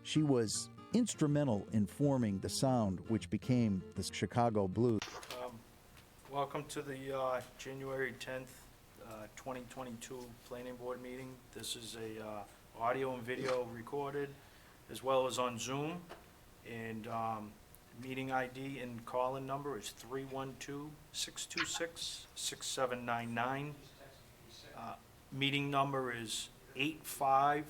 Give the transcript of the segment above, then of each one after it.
She was instrumental in forming the sound which became the Chicago blues. Welcome to the January 10th, 2022 Planning Board meeting. This is a audio and video recorded as well as on Zoom. And meeting ID and call-in number is 312-626-6799. Meeting number is 85467100913.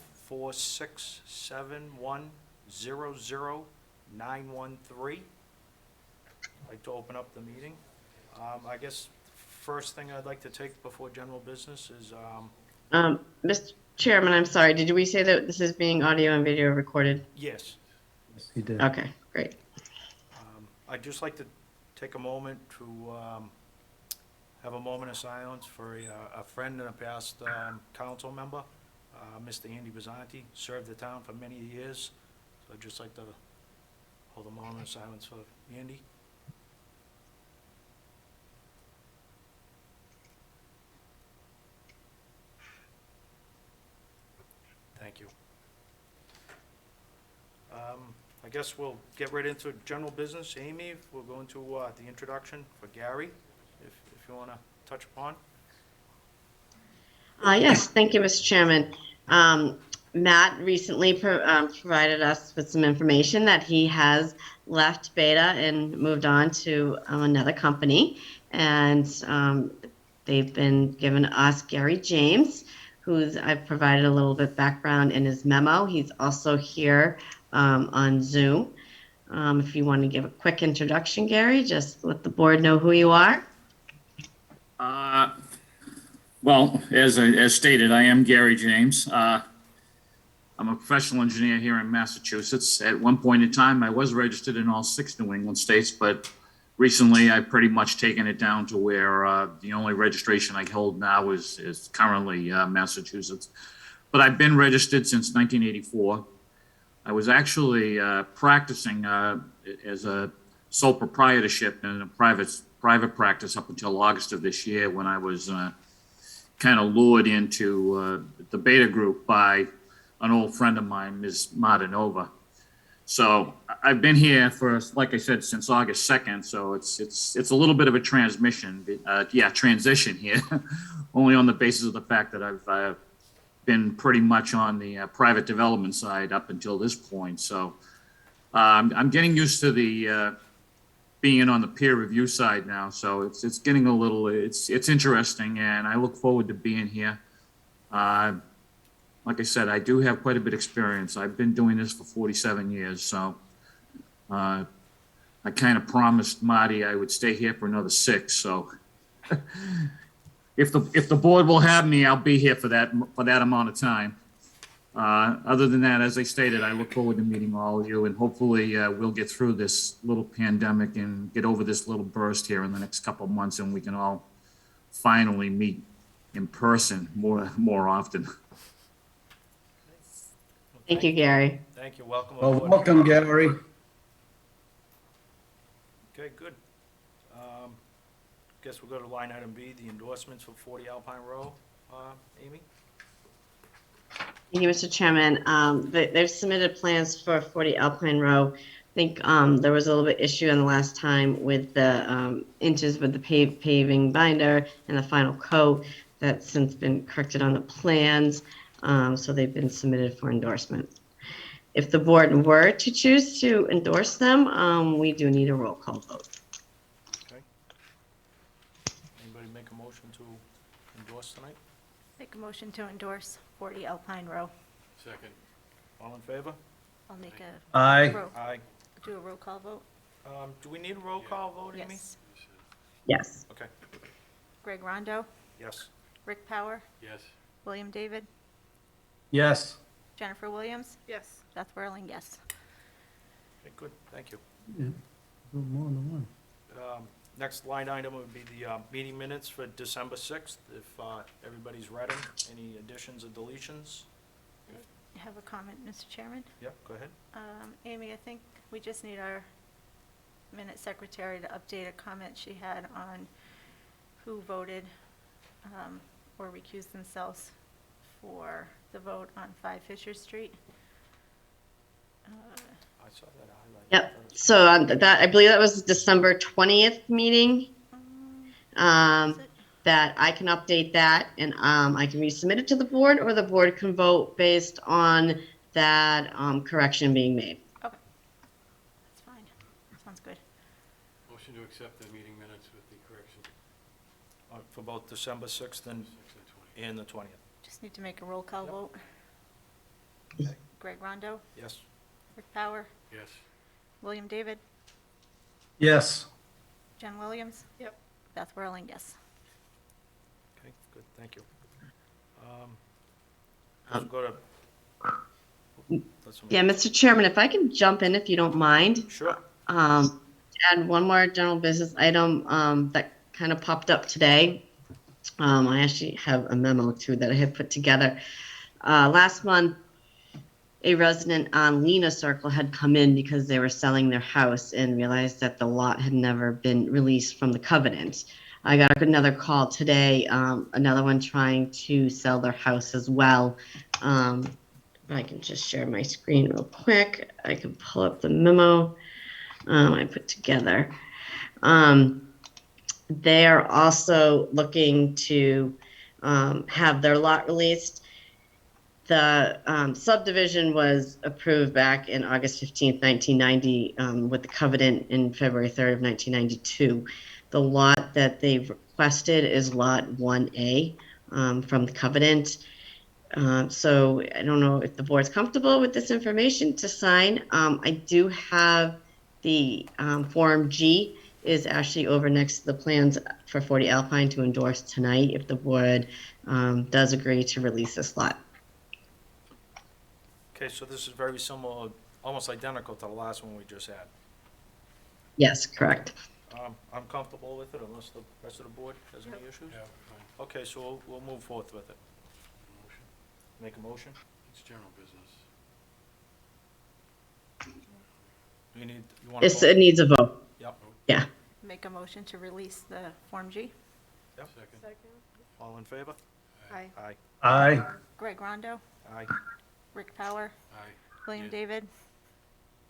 I'd like to open up the meeting. I guess first thing I'd like to take before general business is, Mr. Chairman, I'm sorry, did we say that this is being audio and video recorded? yes. Yes, he did. Okay, great. I'd just like to take a moment to have a moment of silence for a friend and a past council member, Mr. Andy Bazzanti, served the town for many years. So I'd just like to hold a moment of silence for Andy. Thank you. I guess we'll get right into general business. Amy, we'll go into the introduction for Gary, if you want to touch upon. Yes, thank you, Mr. Chairman. Matt recently provided us with some information that he has left Beta and moved on to another company. And they've been given us Gary James, I've provided a little bit background in his memo. He's also here on Zoom. If you want to give a quick introduction, Gary, just let the board know who you are. Well, as stated, I am Gary James. I'm a professional engineer here in Massachusetts. At one point in time, I was registered in all 6 New England states, but recently I've pretty much taken it down to where the only registration I hold now is currently Massachusetts. But I've been registered since 1984. I was actually practicing as a sole proprietorship in a private practice up until August of this year, when I was kind of lured into the Beta group by an old friend of mine, Ms. Martinova. So I've been here for, like I said, since August 2nd. So it's a little bit of a transition here, only on the basis of the fact that I've been pretty much on the private development side up until this point. So I'm getting used to the being on the peer review side now. So it's getting a little, it's interesting, and I look forward to being here. Like I said, I do have quite a bit of experience. I've been doing this for 47 years. So I kind of promised Marty I would stay here for another 6. So if the board will have me, I'll be here for that amount of time. Other than that, as I stated, I look forward to meeting all of you, and hopefully we'll get through this little pandemic and get over this little burst here in the next couple of months, and we can all finally meet in person more often. Thank you, Gary. Thank you. Welcome Well, aboard. welcome, Gary. Okay, good. Guess we'll go to line item B, the endorsements for 40 Alpine Row. Amy? Thank you, Mr. Chairman. They've submitted plans for 40 Alpine Row. I think there was a little bit issue in the last time with the inches with the paving binder and the final coat. That's since been corrected on the plans, so they've been submitted for endorsement. If the board were to choose to endorse them, we do need a roll call vote. Okay. Anybody make a motion to endorse tonight? Make a motion to endorse 40 Alpine Row. Second. All in favor? I'll make a Aye. Aye. do a roll call vote. Do we need a roll call vote, Amy? Yes. Yes. Okay. Greg Rondo, Yes. Rick Power, Yes. William David, Yes. Jennifer Williams. Yes. Beth Whirling, yes. Okay, good. Thank you. Yeah. More than one. Next line item would be the meeting minutes for December 6th. If everybody's read them, any additions or deletions? I have a comment, Mr. Chairman. Yep, go ahead. Amy, I think we just need our minute secretary to update a comment she had on who voted or recused themselves for the vote on 5 Fisher Street. saw that highlight. Yep. So that, I believe that was December 20th meeting. Is it? That I can update that and I can resubmit it to the board, or the board can vote based on that correction being made. Okay. That's fine. Sounds good. Motion to accept the meeting minutes with the correction. For both December 6th and 6 and 20. the 20th. Just need to make a roll call vote. Greg Rondo, Yes? Rick Power, Yes. William David, Yes. Jen Williams. Yep. Beth Whirling, yes. Okay, good, thank you. Let's go to. Yeah, Mr. Chairman, if I can jump in if you don't mind. Sure. Add one more general business item that kind of popped up today. I actually have a memo too that I had put together. Last month, a resident on Lena Circle had come in because they were selling their house and realized that the lot had never been released from the covenant. I got another call today, another one trying to sell their house as well. I can just share my screen real quick. I can pull up the memo I put together. They are also looking to have their lot released. The subdivision was approved back in August 15th, 1990, with the covenant in February 3rd of 1992. The lot that they've requested is Lot 1A from the covenant. So I don't know if the board's comfortable with this information to sign. I do have the Form G is actually over next to the plans for 40 Alpine to endorse tonight if the board does agree to release this lot. Okay, so this is very similar, almost identical to the last one we just had. Yes, correct. I'm comfortable with it unless the rest of the board has any issues. Yeah, fine. Okay, so we'll move forth with it. Motion. Make a motion? It's general business. You want to It vote? needs a vote. Yep, Yeah. Make a motion to release the Form G. yep. Second. All in favor? Aye. Aye. Aye. Greg Rondo, Aye. Rick Power, Aye. William Yeah. David,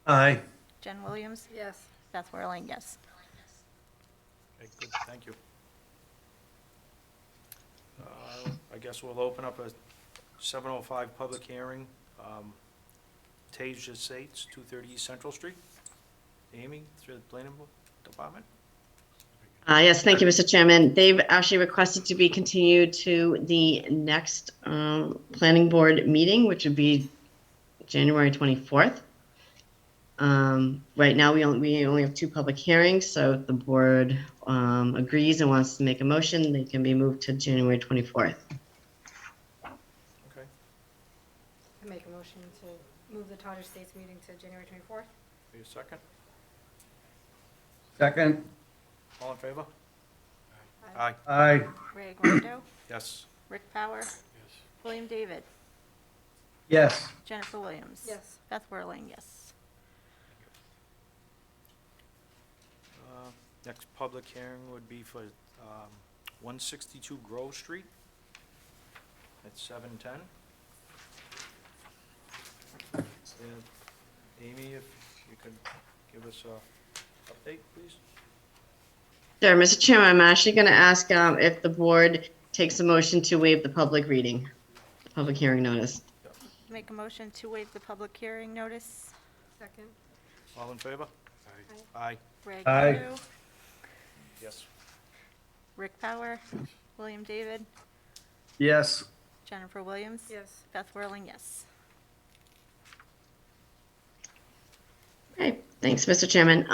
Aye. Jen Williams. Yes. Beth Whirling, yes. Okay, good, thank you. I guess we'll open up a 7:05 public hearing. Tage Estates, 230 East Central Street. Amy, through the planning department? Yes, thank you, Mr. Chairman. They've actually requested to be continued to the next planning board meeting, which would be January 24th. Right now, we only have two public hearings, so if the board agrees and wants to make a motion, they can be moved to January 24th. Okay, I make a motion to move the Tage Estates meeting to January 24th. need a second? Second. All in favor? Aye. Aye. Aye. Greg Rondo, Yes. Rick Power, Yes. William David, Yes. Jennifer Williams. Yes. Beth Whirling, yes. Next public hearing would be for 162 Grove Street at 7:10. Amy, if you could give us a update, please? Sure, Mr. Chairman, I'm actually going to ask if the board takes a motion to waive the public reading, public hearing notice. Make a motion to waive the public hearing notice. Second. All in favor? Aye. Aye. Greg Aye. Rondo, Yes. Rick Power, William David, Yes. Jennifer Williams. Yes. Beth Whirling, yes. Okay, thanks, Mr. Chairman.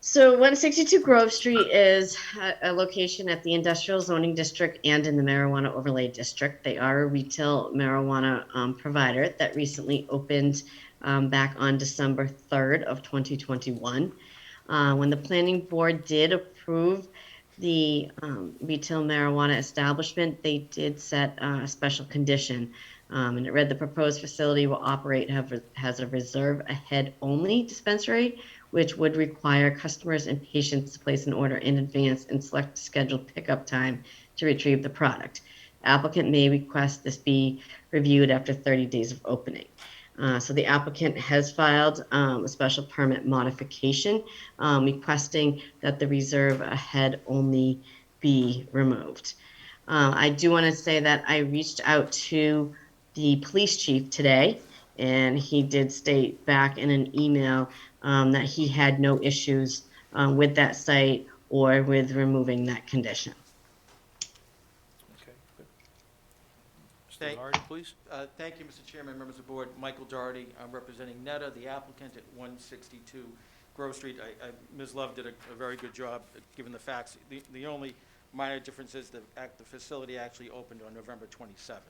So 162 Grove Street is a location at the Industrial Zoning District and in the Marijuana Overlay District. They are a retail marijuana provider that recently opened back on December 3rd of 2021. When the planning board did approve the retail marijuana establishment, they did set a special condition. And it read, the proposed facility will operate has a reserve ahead only dispensary, which would require customers and patients to place an order in advance and select a scheduled pickup time to retrieve the product. Applicant may request this be reviewed after 30 days of opening. So the applicant has filed a special permit modification requesting that the reserve ahead only be removed. I do want to say that I reached out to the police chief today, and he did state back in an email that he had no issues with that site or with removing that condition. Okay, good. Mr. Thank- Doherty, please. Thank you, Mr. Chairman, members of the board. Michael Doherty, I'm representing Netta, the applicant at 162 Grove Street. Ms. Love did a very good job given the facts. The only minor difference is the facility actually opened on November 27th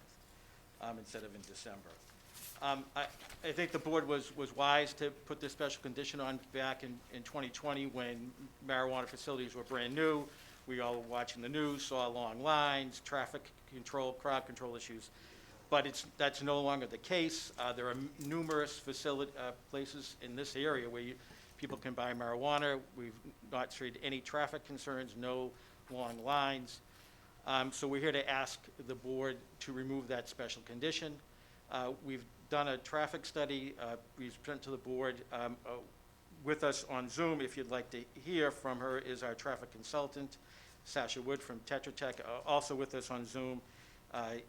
instead of in December. I think the board was wise to put this special condition on back in 2020 when marijuana facilities were brand new. We all were watching the news, saw long lines, traffic control, crowd control issues. But that's no longer the case. There are numerous places in this area where people can buy marijuana. We've not seen any traffic concerns, no long lines. So we're here to ask the board to remove that special condition. We've done a traffic study. We've sent to the board. With us on Zoom, if you'd like to hear from her, is our traffic consultant, Sasha Wood from Tetra Tech. Also with us on Zoom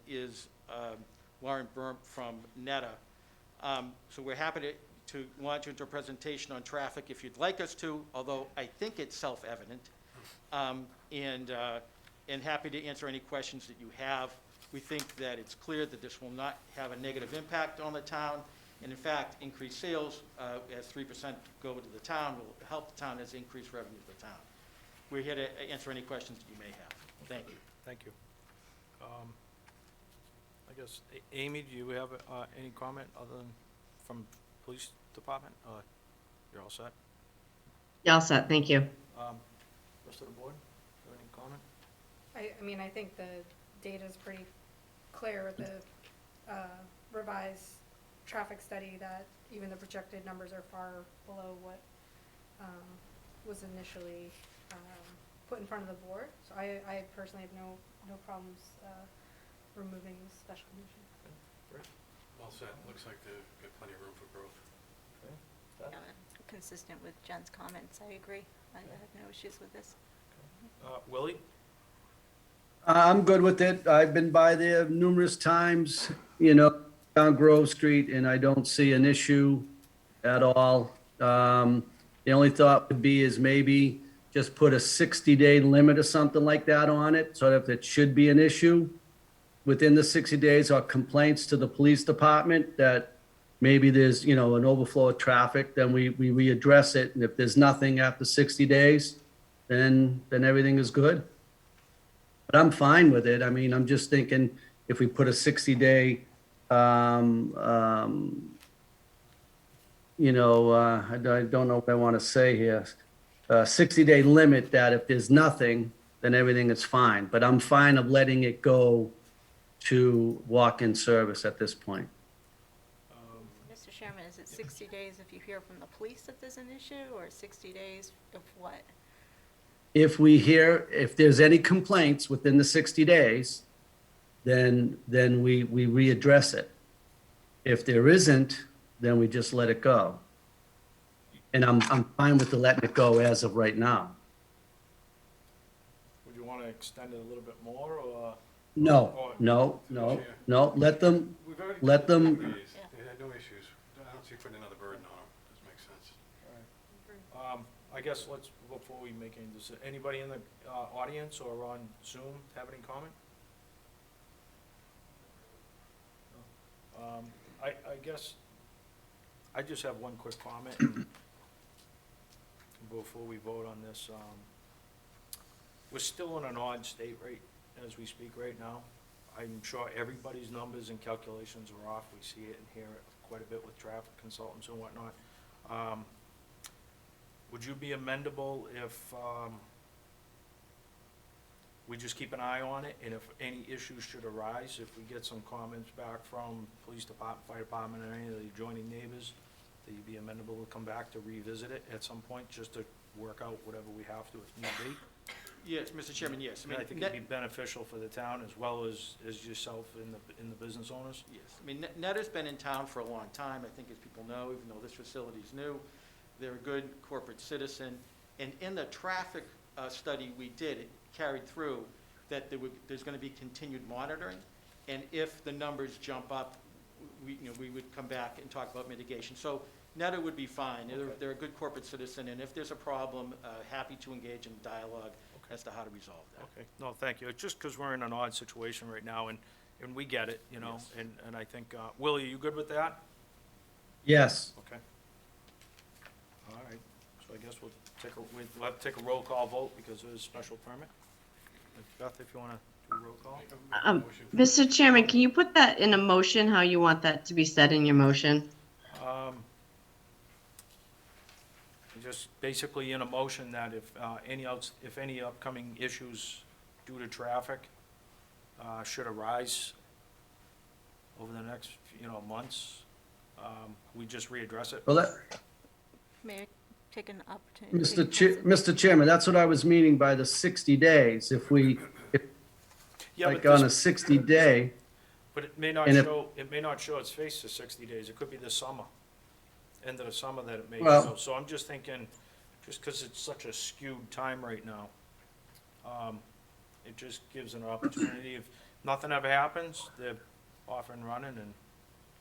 is Lauren Burp from Netta. So we're happy to launch into a presentation on traffic if you'd like us to, although I think it's self-evident, and happy to answer any questions that you have. We think that it's clear that this will not have a negative impact on the town, and in fact, increased sales as 3% go to the town will help the town as increased revenue to the town. We're here to answer any questions that you may have. Thank you. Thank you. I guess, Amy, do you have any comment other than from police department? You're all set? Y'all set, thank you. Rest of the board, have any comment? I mean, I think the data's pretty clear, the revised traffic study, that even the projected numbers are far below what was initially put in front of the board. So I personally have no problems removing the special condition. All set. Looks like they've got plenty of room for growth. Okay. Consistent with Jen's comments, I agree. I have no issues with this. Willie? I'm good with it. I've been by there numerous times, down Grove Street, and I don't see an issue at all. The only thought would be is maybe just put a 60-day limit or something like that on it, so that if it should be an issue within the 60 days or complaints to the police department that maybe there's, an overflow of traffic, then we readdress it. And if there's nothing after 60 days, then everything is good. But I'm fine with it. I mean, I'm just thinking if we put a 60-day, I don't know what I want to say here, 60-day limit that if there's nothing, then everything is fine. But I'm fine of letting it go to walk-in service at this point. Mr. Chairman, is it 60 days if you hear from the police that there's an issue, or 60 days of what? If there's any complaints within the 60 days, then we readdress it. If there isn't, then we just let it go. And I'm fine with the letting it go as of right now. Would you want to extend it a little bit more, or? No. Let them, We've already Let done them- 60 days. Yeah. They had no issues. I don't see putting another burden on them. Doesn't make sense. I guess before we make any decision, anybody in the audience or on Zoom have any comment? I guess, I just have one quick comment before we vote on this. We're still in an odd state as we speak right now. I'm sure everybody's numbers and calculations are off. We see it and hear it quite a bit with traffic consultants and whatnot. Would you be amendable if we just keep an eye on it, and if any issues should arise, if we get some comments back from police department, fire department, or any of the adjoining neighbors, that you'd be amendable to come back to revisit it at some point, just to work out whatever we have to if need be? Yes, Mr. Chairman, yes. I think it'd be beneficial for the town as well as yourself and the business owners. Yes, I mean, Neta's been in town for a long time, I think as people know, even though this facility's new. They're a good corporate citizen, and in the traffic study we did, it carried through that there's gonna be continued monitoring, and if the numbers jump up, we would come back and talk about mitigation. So Neta would be fine, they're a good corporate citizen, and if there's a problem, happy to engage in dialogue as to how to resolve that. Okay, no, thank you. It's just because we're in an odd situation right now, and we get it, you know, Yes. and I think, Willie, are you good with that? Yes. Okay. All right, so I guess we'll have to take a roll call vote because it is a special permit. Beth, if you want to do a roll call? Mr. Chairman, can you put that in a motion, how you want that to be said in your motion? Just basically in a motion that if any upcoming issues due to traffic should arise over the next, months, we just readdress it. Well, May I take an opportunity? Mr. Chairman, that's what I was meaning by the 60 days. If Yeah, like but on a 60-day, but it may not and if- show its face for 60 days. It could be this summer, end of the summer that it may Well- show. So I'm just thinking, just because it's such a skewed time right now, it just gives an opportunity. If nothing ever happens, they're off and running and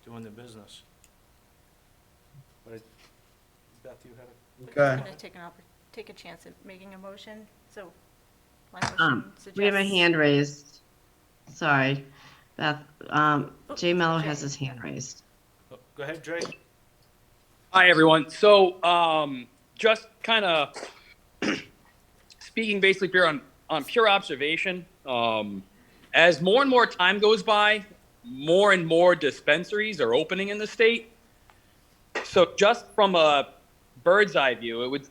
doing their business. But Beth, you had a... Okay. I'm going to take a chance at making a motion, so my motion suggests... We have a hand raised. Sorry, Beth. Jay Mello has his hand raised. Go ahead, Jay. Hi, everyone. So, just kind of speaking basically pure on pure observation, as more and more time goes by, more and more dispensaries are opening in the state. So just from a bird's eye view, it would,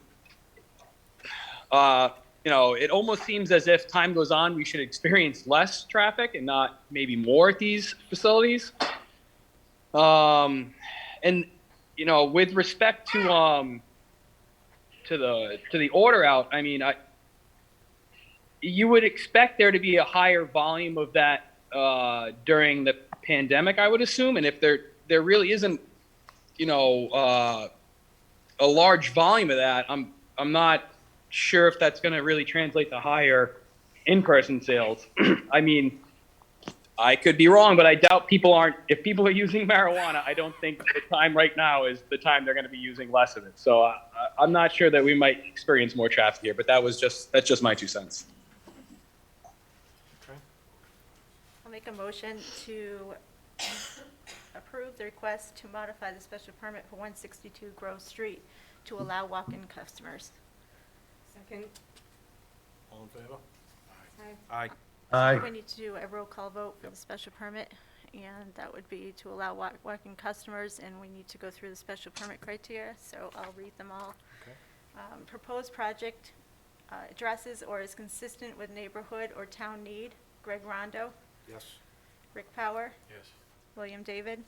it almost seems as if time goes on, we should experience less traffic and not maybe more at these facilities. And with respect to the order out, I mean, you would expect there to be a higher volume of that during the pandemic, I would assume, and if there really isn't, a large volume of that, I'm not sure if that's going to really translate to higher in-person sales. I mean, I could be wrong, but I doubt if people are using marijuana, I don't think the time right now is the time they're going to be using less of it. So I'm not sure that we might experience more traffic here, but that's just my 2 cents. Okay. I'll make a motion to approve the request to modify the special permit for 162 Grove Street to allow walk-in customers. Second. All in favor? Aye. Aye. aye. We need to do a roll call vote for the special permit, and that would be to allow walk-in customers, and we need to go through the special permit criteria, so I'll read them all. Okay. Proposed project addresses or is consistent with neighborhood or town need. Greg Rondo, Yes. Rick Power, Yes. William David,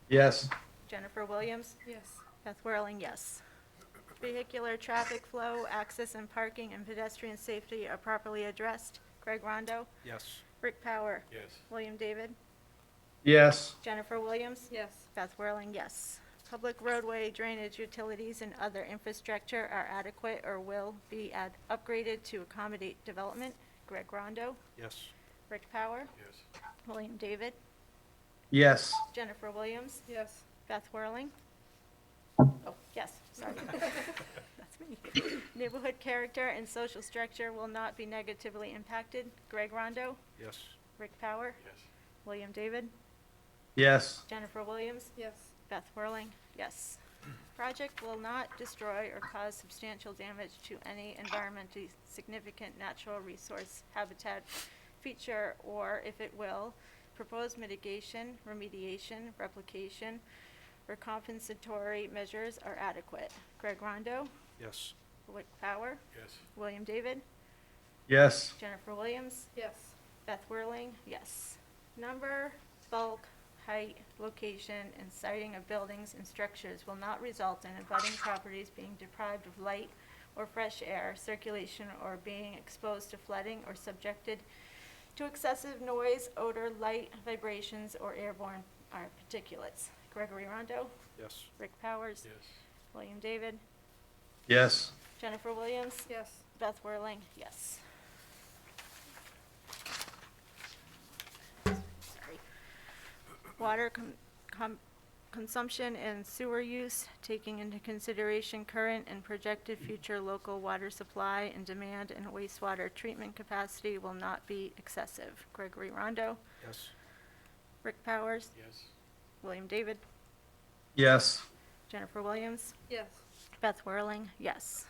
Yes. Jennifer Williams, Yes. Beth Whirling, yes. Vehicular traffic flow, access and parking, and pedestrian safety are properly addressed. Greg Rondo, Yes. Rick Power, Yes. William David, Yes. Jennifer Williams, Yes. Beth Whirling, yes. Public roadway, drainage, utilities, and other infrastructure are adequate or will be upgraded to accommodate development. Greg Rondo, Yes. Rick Power, Yes. William David, Yes. Jennifer Williams, Yes. Beth Whirling. Oh, yes, sorry. That's me. Neighborhood character and social structure will not be negatively impacted. Greg Rondo, Yes. Rick Power, Yes. William David, Yes. Jennifer Williams, Yes. Beth Whirling, yes. Project will not destroy or cause substantial damage to any environmentally significant natural resource, habitat, feature, or if it will, proposed mitigation, remediation, replication, or compensatory measures are adequate. Greg Rondo, Yes. Rick Power, Yes. William David, Yes. Jennifer Williams, Yes. Beth Whirling, yes. Number, bulk, height, location, and siting of buildings and structures will not result in abutting properties being deprived of light or fresh air circulation, or being exposed to flooding or subjected to excessive noise, odor, light, vibrations, or airborne particulates. Gregory Rondo, Yes. Rick Powers, Yes. William David, Yes. Jennifer Williams, Yes. Beth Whirling, yes. Sorry. Water consumption and sewer use, taking into consideration current and projected future local water supply and demand and wastewater treatment capacity will not be excessive. Gregory Rondo, Yes. Rick Powers, Yes. William David, Yes. Jennifer Williams, Yes. Beth Whirling, yes.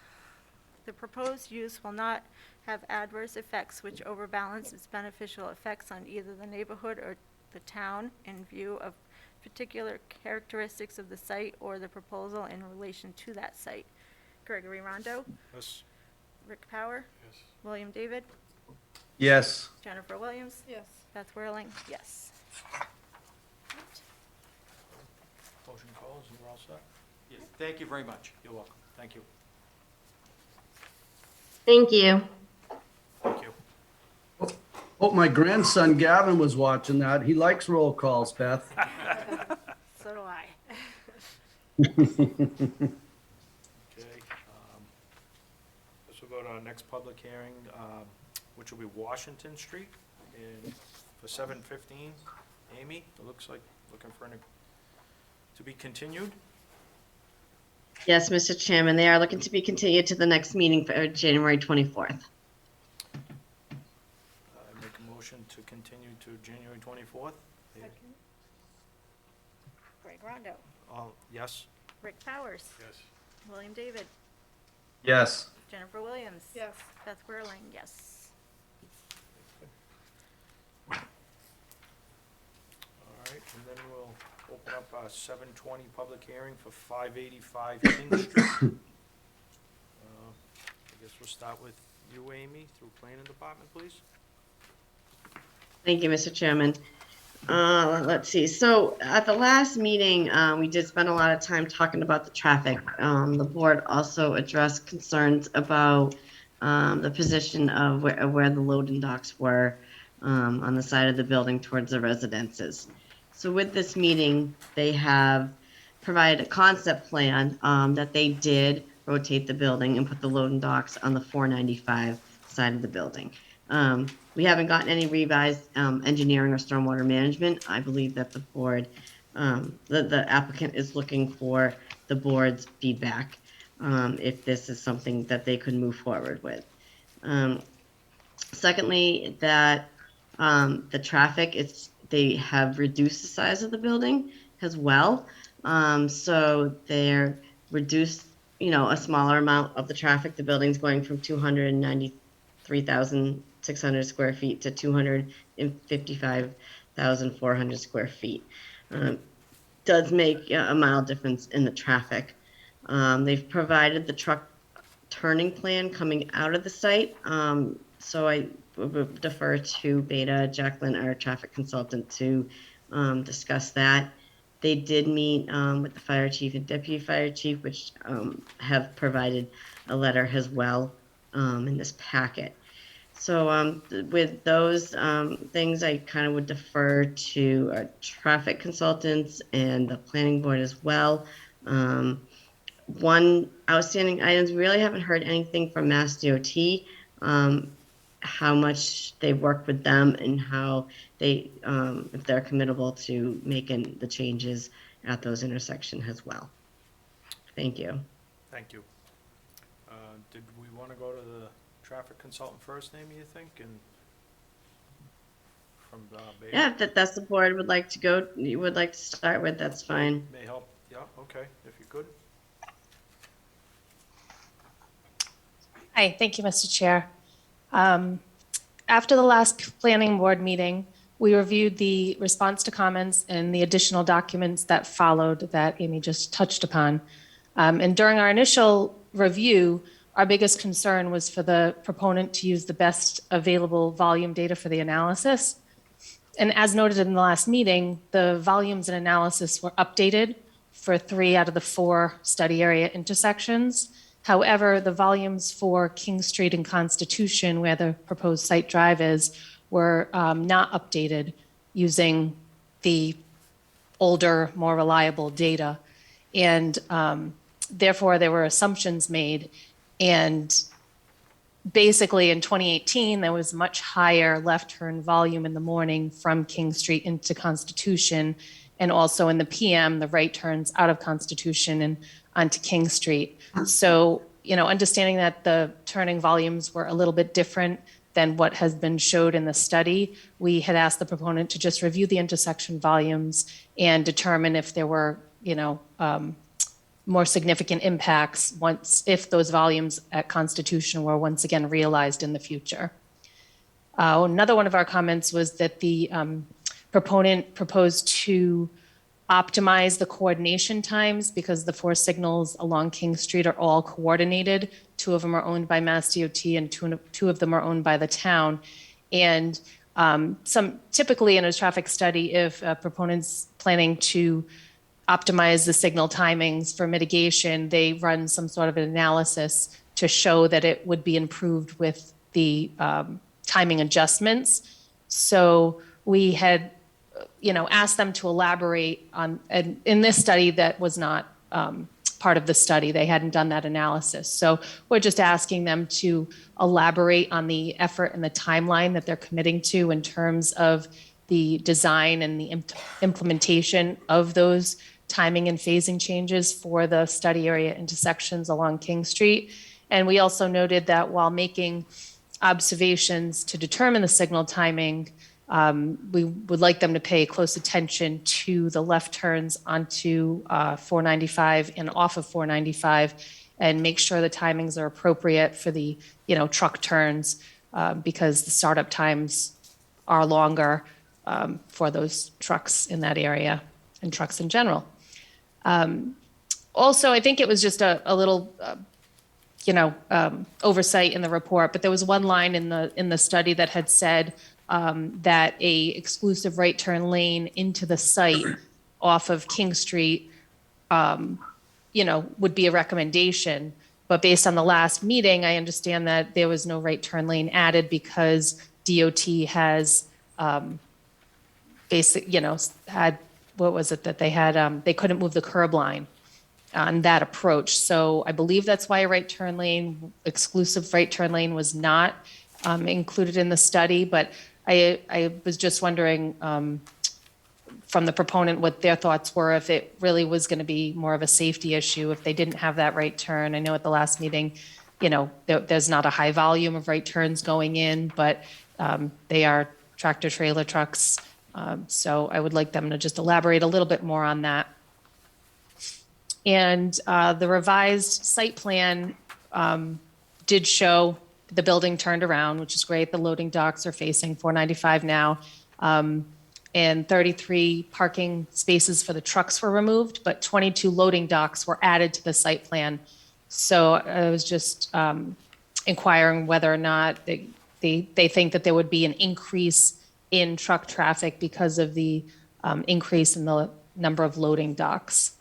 The proposed use will not have adverse effects which overbalance its beneficial effects on either the neighborhood or the town in view of particular characteristics of the site or the proposal in relation to that site. Gregory Rondo, Yes. Rick Power, Yes. William David, Yes. Jennifer Williams, Yes. Beth Whirling, yes. Motion calls, you're all set? Yes, thank you very much. You're welcome. Thank you. Thank you. Thank you. Hope my grandson Gavin was watching that. He likes roll calls, Beth. So do I. Okay. This will go to our next public hearing, which will be Washington Street for 7:15. Amy, it looks like, looking for to be continued. Yes, Mr. Chairman, they are looking to be continued to the next meeting for January 24th. I make a motion to continue to January 24th. Second. Greg Rondo, All, yes? Rick Powers, Yes. William David, Yes. Jennifer Williams. Yes. Beth Whirling, yes. All right, and then we'll open up our 7:20 public hearing for 585 King Street. I guess we'll start with you, Amy, through Planning Department, please. Thank you, Mr. Chairman. Let's see. So at the last meeting, we did spend a lot of time talking about the traffic. The board also addressed concerns about the position of where the loading docks were on the side of the building towards the residences. So with this meeting, they have provided a concept plan that they did rotate the building and put the loading docks on the 495 side of the building. We haven't gotten any revised engineering or stormwater management. I believe that the board, the applicant is looking for the board's feedback if this is something that they could move forward with. Secondly, that the traffic, they have reduced the size of the building as well. So they're reduced, a smaller amount of the traffic. The building's going from 293,600 square feet to 255,400 square feet. Does make a mild difference in the traffic. They've provided the truck turning plan coming out of the site. So I would defer to Beta Jacqueline, our traffic consultant, to discuss that. They did meet with the fire chief and deputy fire chief, which have provided a letter as well in this packet. So with those things, I kind of would defer to our traffic consultants and the planning board as well. One outstanding items, we really haven't heard anything from Massdot, how much they work with them and how they, if they're committable to making the changes at those intersections as well. Thank you. Thank you. Did we want to go to the traffic consultant first, Amy, you think, and from Beta? Yeah, if that's the board would like to go, you would like to start with, that's fine. May help, yeah, okay, if you could. Hi, thank you, Mr. Chair. After the last planning board meeting, we reviewed the response to comments and the additional documents that followed that Amy just touched upon. And during our initial review, our biggest concern was for the proponent to use the best available volume data for the analysis. And as noted in the last meeting, the volumes and analysis were updated for 3 out of the 4 study area intersections. However, the volumes for King Street and Constitution, where the proposed site drive is, were not updated using the older, more reliable data. And therefore, there were assumptions made. And basically, in 2018, there was much higher left turn volume in the morning from King Street into Constitution. And also in the PM, the right turns out of Constitution and onto King Street. So, understanding that the turning volumes were a little bit different than what has been showed in the study, we had asked the proponent to just review the intersection volumes and determine if there were, more significant impacts if those volumes at Constitution were once again realized in the future. Another one of our comments was that the proponent proposed to optimize the coordination times because the 4 signals along King Street are all coordinated. 2 of them are owned by Massdot and two of them are owned by the town. And typically in a traffic study, if a proponent's planning to optimize the signal timings for mitigation, they run some sort of an analysis to show that it would be improved with the timing adjustments. So we had asked them to elaborate on, and in this study that was not part of the study, they hadn't done that analysis. So we're just asking them to elaborate on the effort and the timeline that they're committing to in terms of the design and the implementation of those timing and phasing changes for the study area intersections along King Street. And we also noted that while making observations to determine the signal timing, we would like them to pay close attention to the left turns onto 495 and off of 495 and make sure the timings are appropriate for the truck turns because the startup times are longer for those trucks in that area and trucks in general. Also, I think it was just a little oversight in the report, but there was one line in the study that had said that a exclusive right turn lane into the site off of King Street, would be a recommendation. But based on the last meeting, I understand that there was no right turn lane added because DOT has had, what was it that they had? They couldn't move the curb line on that approach. So I believe that's why a exclusive right turn lane was not included in the study. But I was just wondering from the proponent what their thoughts were, if it really was going to be more of a safety issue if they didn't have that right turn. I know at the last meeting, there's not a high volume of right turns going in, but they are tractor trailer trucks. So I would like them to just elaborate a little bit more on that. And the revised site plan did show the building turned around, which is great. The loading docks are facing 495 now. And 33 parking spaces for the trucks were removed, but 22 loading docks were added to the site plan. So I was just inquiring whether or not they think that there would be an increase in truck traffic because of the increase in the number of loading docks.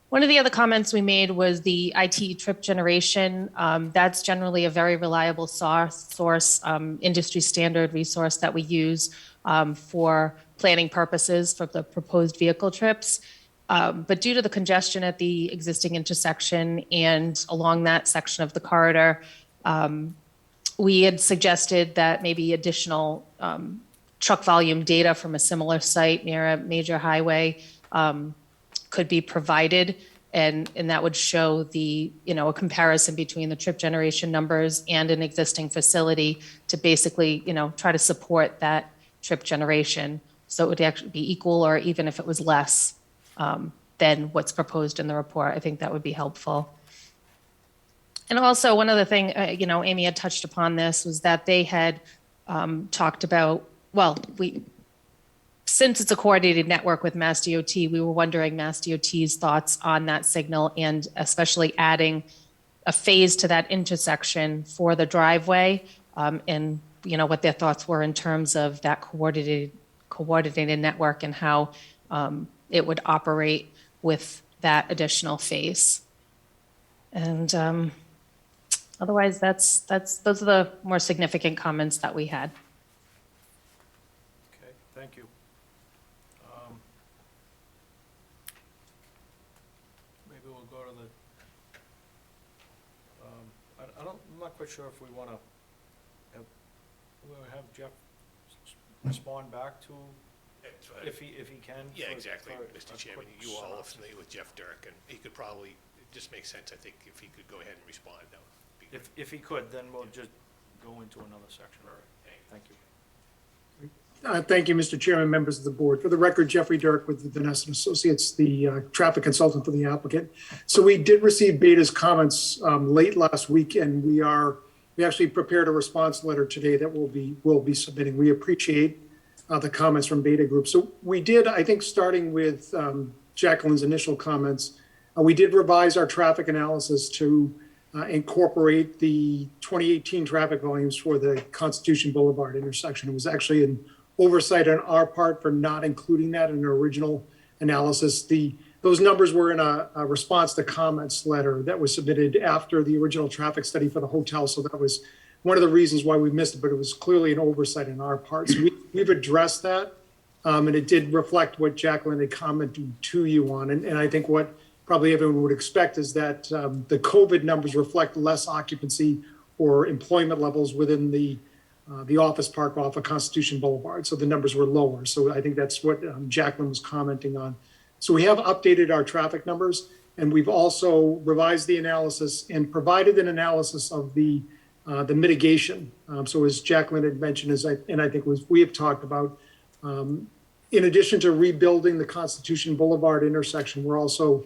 One of the other comments we made was the IT trip generation. That's generally a very reliable source, industry standard resource that we use for planning purposes for the proposed vehicle trips. But due to the congestion at the existing intersection and along that section of the corridor, we had suggested that maybe additional truck volume data from a similar site near a major highway could be provided, and that would show a comparison between the trip generation numbers and an existing facility to basically, try to support that trip generation. So it would actually be equal, or even if it was less than what's proposed in the report, I think that would be helpful. And also one other thing, Amy had touched upon this, was that they had talked about, since it's a coordinated network with Massdot, we were wondering Massdot's thoughts on that signal and especially adding a phase to that intersection for the driveway, and what their thoughts were in terms of that coordinated network and how it would operate with that additional phase. And otherwise, those are the more significant comments that we had. Okay, thank you. Maybe we'll go to the, I'm not quite sure if we want to have Jeff respond back to, That's right. if he can. Yeah, for- exactly, for Mr. a Chairman. quick You all are synopsis. familiar with Jeff Dirk, and he could probably, it just makes sense, I think, if he could go ahead and respond, that would be great. If he could, then we'll just go into another section. All right, thank you. Thank you, Mr. Chairman, members of the board. For the record, Jeffrey Dirk with Vanessa and Associates, the traffic consultant for the applicant. So we did receive Beta's comments late last week, and we actually prepared a response letter today that we'll be submitting. We appreciate the comments from Beta Group. So we did, I think, starting with Jacqueline's initial comments, we did revise our traffic analysis to incorporate the 2018 traffic volumes for the Constitution Boulevard intersection. It was actually an oversight on our part for not including that in our original analysis. Those numbers were in a response to comments letter that was submitted after the original traffic study for the hotel. So that was one of the reasons why we missed it, but it was clearly an oversight on our part. So we've addressed that, and it did reflect what Jacqueline had commented to you on. And I think what probably everyone would expect is that the COVID numbers reflect less occupancy or employment levels within the office park off of Constitution Boulevard. So the numbers were lower. So I think that's what Jacqueline was commenting on. So we have updated our traffic numbers, and we've also revised the analysis and provided an analysis of the mitigation. So as Jacqueline had mentioned, and I think we have talked about, in addition to rebuilding the Constitution Boulevard intersection, we're also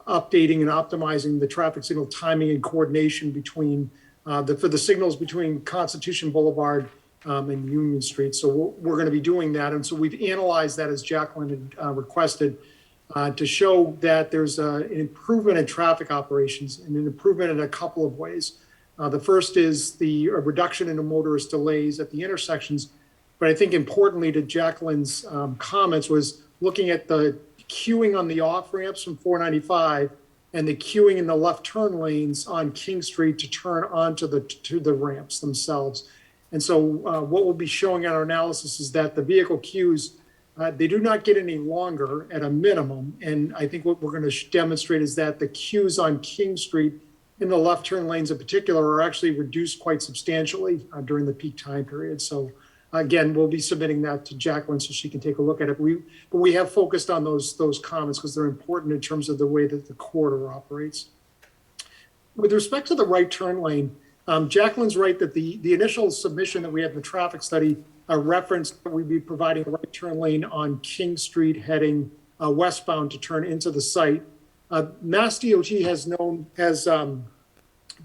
updating and optimizing the traffic signal timing and coordination between for the signals between Constitution Boulevard and Union Street. So we're going to be doing that. And so we've analyzed that, as Jacqueline had requested, to show that there's an improvement in traffic operations and an improvement in a couple of ways. The first is the reduction in the motorist delays at the intersections. But I think importantly to Jacqueline's comments was looking at the queuing on the off ramps from 495 and the queuing in the left turn lanes on King Street to turn onto the ramps themselves. And so what we'll be showing in our analysis is that the vehicle queues, they do not get any longer at a minimum. And I think what we're going to demonstrate is that the queues on King Street in the left turn lanes in particular are actually reduced quite substantially during the peak time period. So again, we'll be submitting that to Jacqueline so she can take a look at it. But we have focused on those comments because they're important in terms of the way that the corridor operates. With respect to the right turn lane, Jacqueline's right that the initial submission that we had in the traffic study referenced that we'd be providing a right turn lane on King Street heading westbound to turn into the site. MassDOT has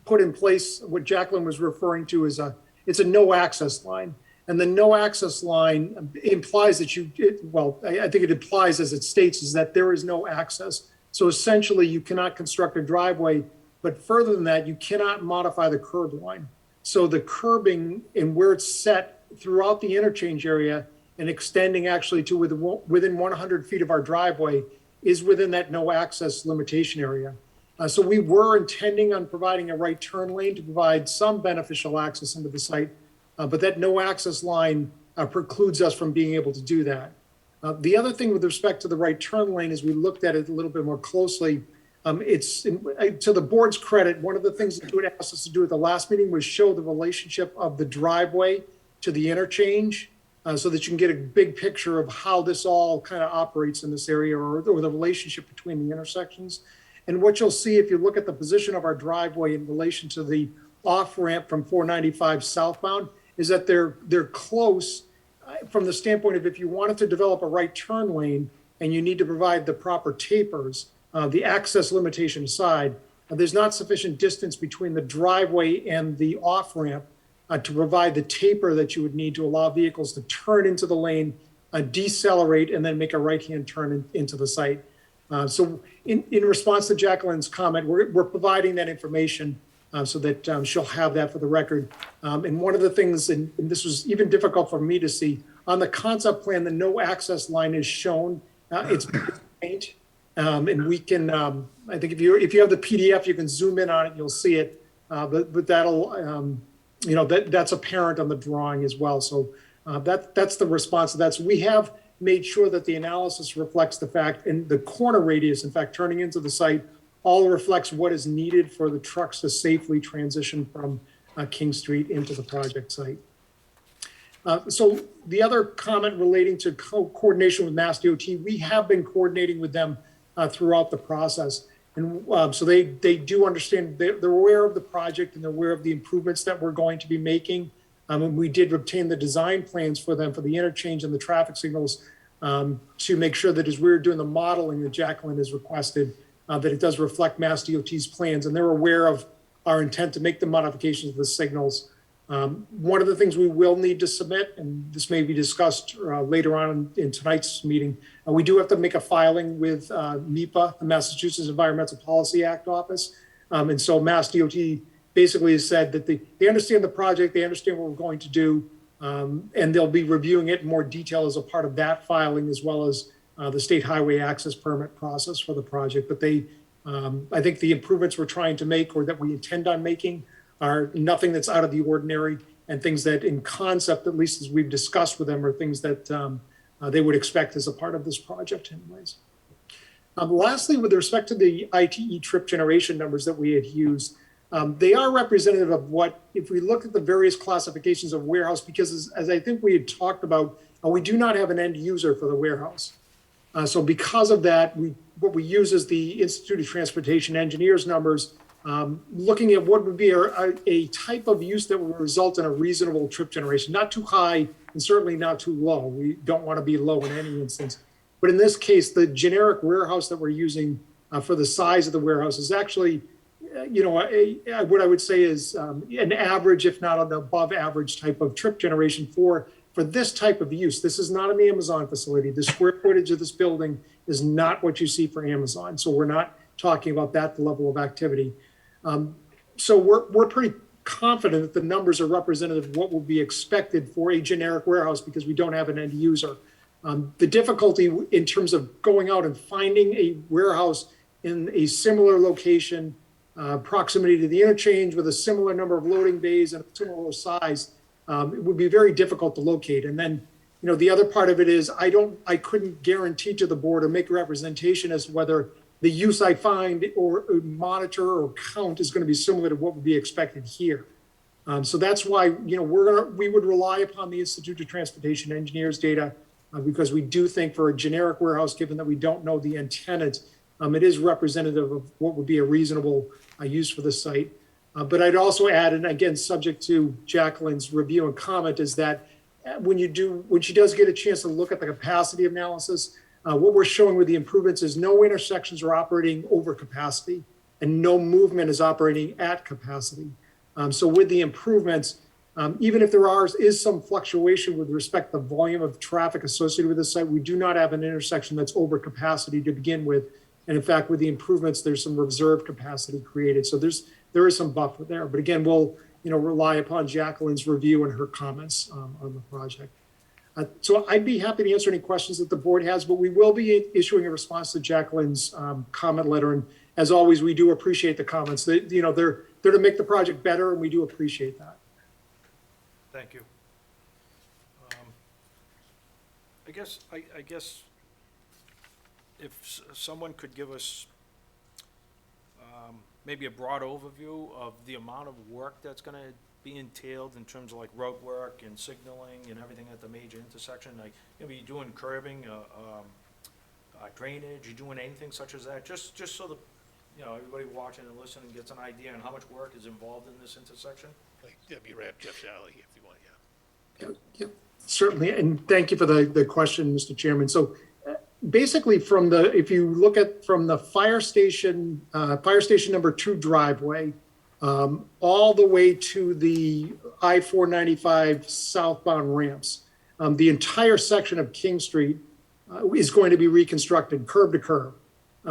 put in place what Jacqueline was referring to as it's a no access line. And the no access line implies that I think it implies, as it states, is that there is no access. So essentially you cannot construct a driveway, but further than that, you cannot modify the curb line. So the curbing and where it's set throughout the interchange area and extending actually to within 100 feet of our driveway is within that no access limitation area. So we were intending on providing a right turn lane to provide some beneficial access into the site. But that no access line precludes us from being able to do that. The other thing with respect to the right turn lane is we looked at it a little bit more closely. To the board's credit, one of the things that you had asked us to do at the last meeting was show the relationship of the driveway to the interchange so that you can get a big picture of how this all kind of operates in this area or the relationship between the intersections. And what you'll see if you look at the position of our driveway in relation to the off-ramp from 495 southbound is that they're close from the standpoint of if you wanted to develop a right turn lane and you need to provide the proper tapers, the access limitation aside, there's not sufficient distance between the driveway and the off-ramp to provide the taper that you would need to allow vehicles to turn into the lane, decelerate, and then make a right-hand turn into the site. So in response to Jacqueline's comment, we're providing that information so that she'll have that for the record. And one of the things, and this was even difficult for me to see, on the concept plan, the no access line is shown. It's faint, and we can I think if you have the PDF, you can zoom in on it, you'll see it. But that'll, that's apparent on the drawing as well. So that's the response to that. So we have made sure that the analysis reflects the fact, and the corner radius, in fact, turning into the site, all reflects what is needed for the trucks to safely transition from King Street into the project site. So the other comment relating to coordination with Massdot, we have been coordinating with them throughout the process. And so they do understand, they're aware of the project and they're aware of the improvements that we're going to be making. And we did obtain the design plans for them for the interchange and the traffic signals to make sure that as we're doing the modeling that Jacqueline has requested, that it does reflect MassDOT's plans, and they're aware of our intent to make the modifications of the signals. One of the things we will need to submit, and this may be discussed later on in tonight's meeting, we do have to make a filing with MEPA, the Massachusetts Environmental Policy Act office. And so MassDOT basically has said that they understand the project, they understand what we're going to do, and they'll be reviewing it in more detail as a part of that filing, as well as the state highway access permit process for the project. But I think the improvements we're trying to make, or that we intend on making, are nothing that's out of the ordinary, and things that in concept, at least as we've discussed with them, are things that they would expect as a part of this project anyways. Lastly, with respect to the ITE trip generation numbers that we had used, they are representative of what, if we look at the various classifications of warehouse, because as I think we had talked about, we do not have an end user for the warehouse. So because of that, what we use is the Institute of Transportation Engineers numbers, looking at what would be a type of use that would result in a reasonable trip generation, not too high and certainly not too low. We don't want to be low in any instance. But in this case, the generic warehouse that we're using for the size of the warehouse is actually, what I would say is an average, if not an above average type of trip generation for this type of use. This is not an Amazon facility. The square footage of this building is not what you see for Amazon. So we're not talking about that level of activity. So we're pretty confident that the numbers are representative of what will be expected for a generic warehouse, because we don't have an end user. The difficulty in terms of going out and finding a warehouse in a similar location, proximity to the interchange with a similar number of loading bays and a similar size, it would be very difficult to locate. And then, the other part of it is I couldn't guarantee to the board or make a representation as to whether the use I find or monitor or count is going to be similar to what would be expected here. So that's why, we would rely upon the Institute of Transportation Engineers data, because we do think for a generic warehouse, given that we don't know the end tenant, it is representative of what would be a reasonable use for the site. But I'd also add, and again, subject to Jacqueline's review and comment, is that when she does get a chance to look at the capacity analysis, what we're showing with the improvements is no intersections are operating over capacity and no movement is operating at capacity. So with the improvements, even if there is some fluctuation with respect to the volume of traffic associated with this site, we do not have an intersection that's over capacity to begin with. And in fact, with the improvements, there's some reserve capacity created. So there is some buffer there. But again, we'll rely upon Jacqueline's review and her comments on the project. So I'd be happy to answer any questions that the board has, but we will be issuing a response to Jacqueline's comment letter. And as always, we do appreciate the comments. They're to make the project better, and we do appreciate that. Thank you. I guess if someone could give us maybe a broad overview of the amount of work that's going to be entailed in terms of like road work and signaling and everything at the major intersection. Like, you doing curbing, drainage, you doing anything such as that, just so that everybody watching and listening gets an idea on how much work is involved in this intersection. Like Deputy Rep Jeff Shalley, if you want, yeah. Yeah, certainly, and thank you for the question, Mr. Chairman. So basically, if you look at from the fire station number 2 driveway, all the way to the I-495 southbound ramps, the entire section of King Street is going to be reconstructed curb to curb.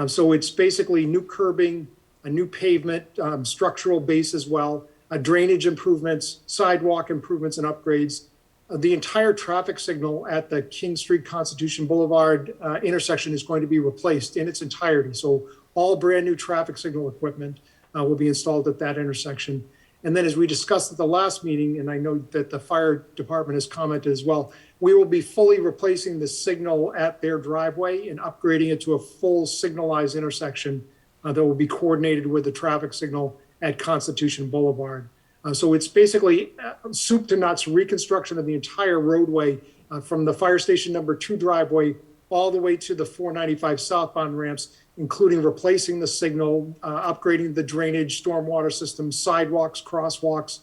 So it's basically new curbing, a new pavement, structural base as well, drainage improvements, sidewalk improvements and upgrades. The entire traffic signal at the King Street Constitution Boulevard intersection is going to be replaced in its entirety. So all brand-new traffic signal equipment will be installed at that intersection. And then, as we discussed at the last meeting, and I know that the fire department has commented as well, we will be fully replacing the signal at their driveway and upgrading it to a full signalized intersection that will be coordinated with the traffic signal at Constitution Boulevard. So it's basically soup to nuts reconstruction of the entire roadway from the fire station number 2 driveway all the way to the 495 southbound ramps, including replacing the signal, upgrading the drainage, stormwater system, sidewalks, crosswalks,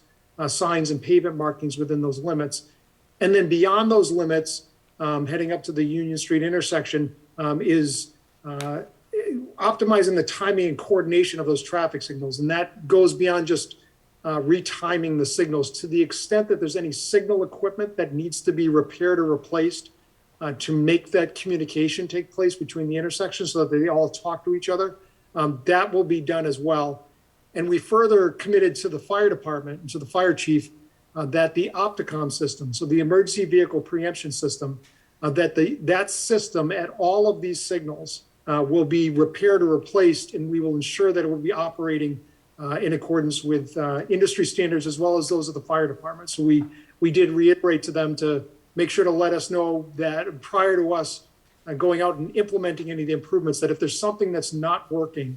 signs and pavement markings within those limits. And then beyond those limits, heading up to the Union Street intersection is optimizing the timing and coordination of those traffic signals. And that goes beyond just retiming the signals to the extent that there's any signal equipment that needs to be repaired or replaced to make that communication take place between the intersections so that they all talk to each other. That will be done as well. And we further committed to the fire department and to the fire chief that the Opticom system, so the emergency vehicle preemption system, that system at all of these signals will be repaired or replaced, and we will ensure that it will be operating in accordance with industry standards as well as those of the fire department. So we did reiterate to them to make sure to let us know that prior to us going out and implementing any of the improvements, that if there's something that's not working,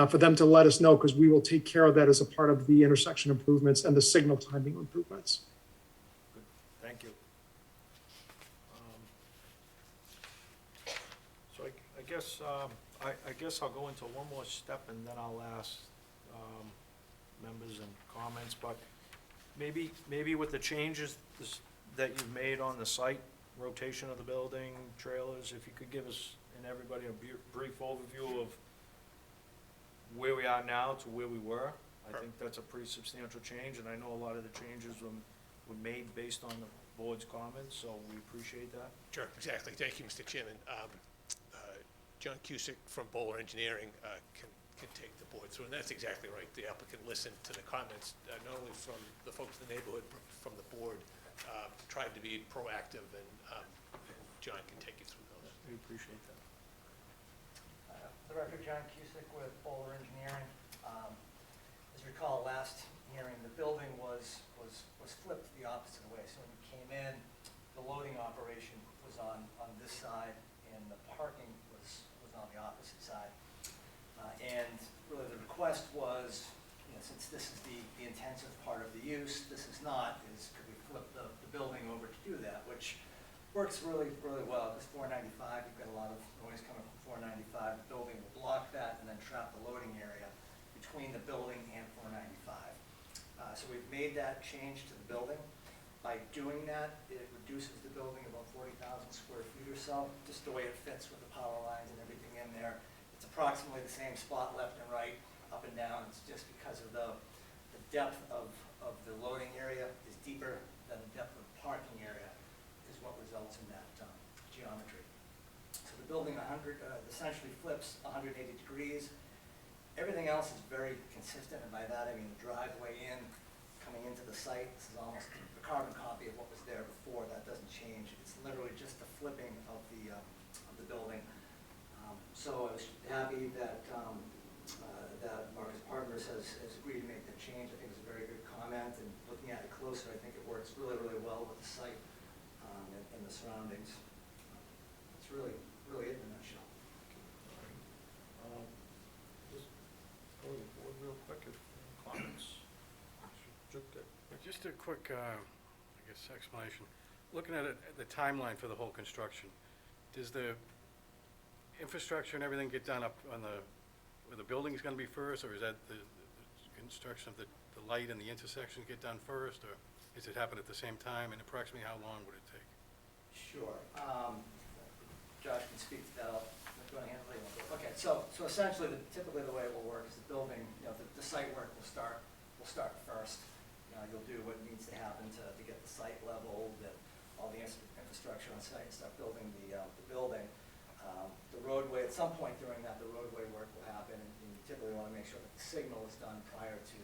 for them to let us know, because we will take care of that as a part of the intersection improvements and the signal timing improvements. Good. Thank you. So I guess I'll go into one more step and then I'll ask members and comments, but maybe with the changes that you've made on the site, rotation of the building, trailers, if you could give us and everybody a brief overview of where we are now to where we were. I think that's a pretty substantial change, and I know a lot of the changes were made based on the board's comments, so we appreciate that. Sure, exactly. Thank you, Mr. Chairman. John Cusick from Bowler Engineering can take the board through, and that's exactly right. The applicant listened to the comments, not only from the folks in the neighborhood, but from the board, tried to be proactive, and John can take you through those. We appreciate that. The record, John Cusick with Bowler Engineering. As you recall, last hearing, the building was flipped the opposite way. So when you came in, the loading operation was on this side, and the parking was on the opposite side. And really the request was, since this is the intensive part of the use, this is not, could we flip the building over to do that, which works really, really well, because 495, you've got a lot of noise coming from 495. The building will block that and then trap the loading area between the building and 495. So we've made that change to the building. By doing that, it reduces the building about 40,000 square feet or so, just the way it fits with the power lines and everything in there. It's approximately the same spot left and right, up and down. It's just because of the depth of the loading area is deeper than the depth of the parking area is what results in that geometry. So the building essentially flips 180 degrees. Everything else is very consistent, and by that I mean the driveway in, coming into the site, this is almost a carbon copy of what was there before. That doesn't change. It's literally just the flipping of the building. So I was happy that that Marcus Partners has agreed to make that change. I think it's a very good comment, and looking at it closer, I think it works really, really well with the site and the surroundings. It's really it in a nutshell. Just go to the board real quick, if comments. Just a quick, explanation. Looking at it, the timeline for the whole construction, does the infrastructure and everything get done up on where the building is going to be first, or is that the construction of the light and the intersections get done first, or does it happen at the same time, and approximately how long would it take? Sure. Josh can speak to that. Go ahead, okay, so essentially, typically the way it will work is the building, the site work will start first. You'll do what needs to happen to get the site leveled and all the infrastructure on site and start building the building. The roadway, at some point during that, the roadway work will happen, and you typically want to make sure that the signal is done prior to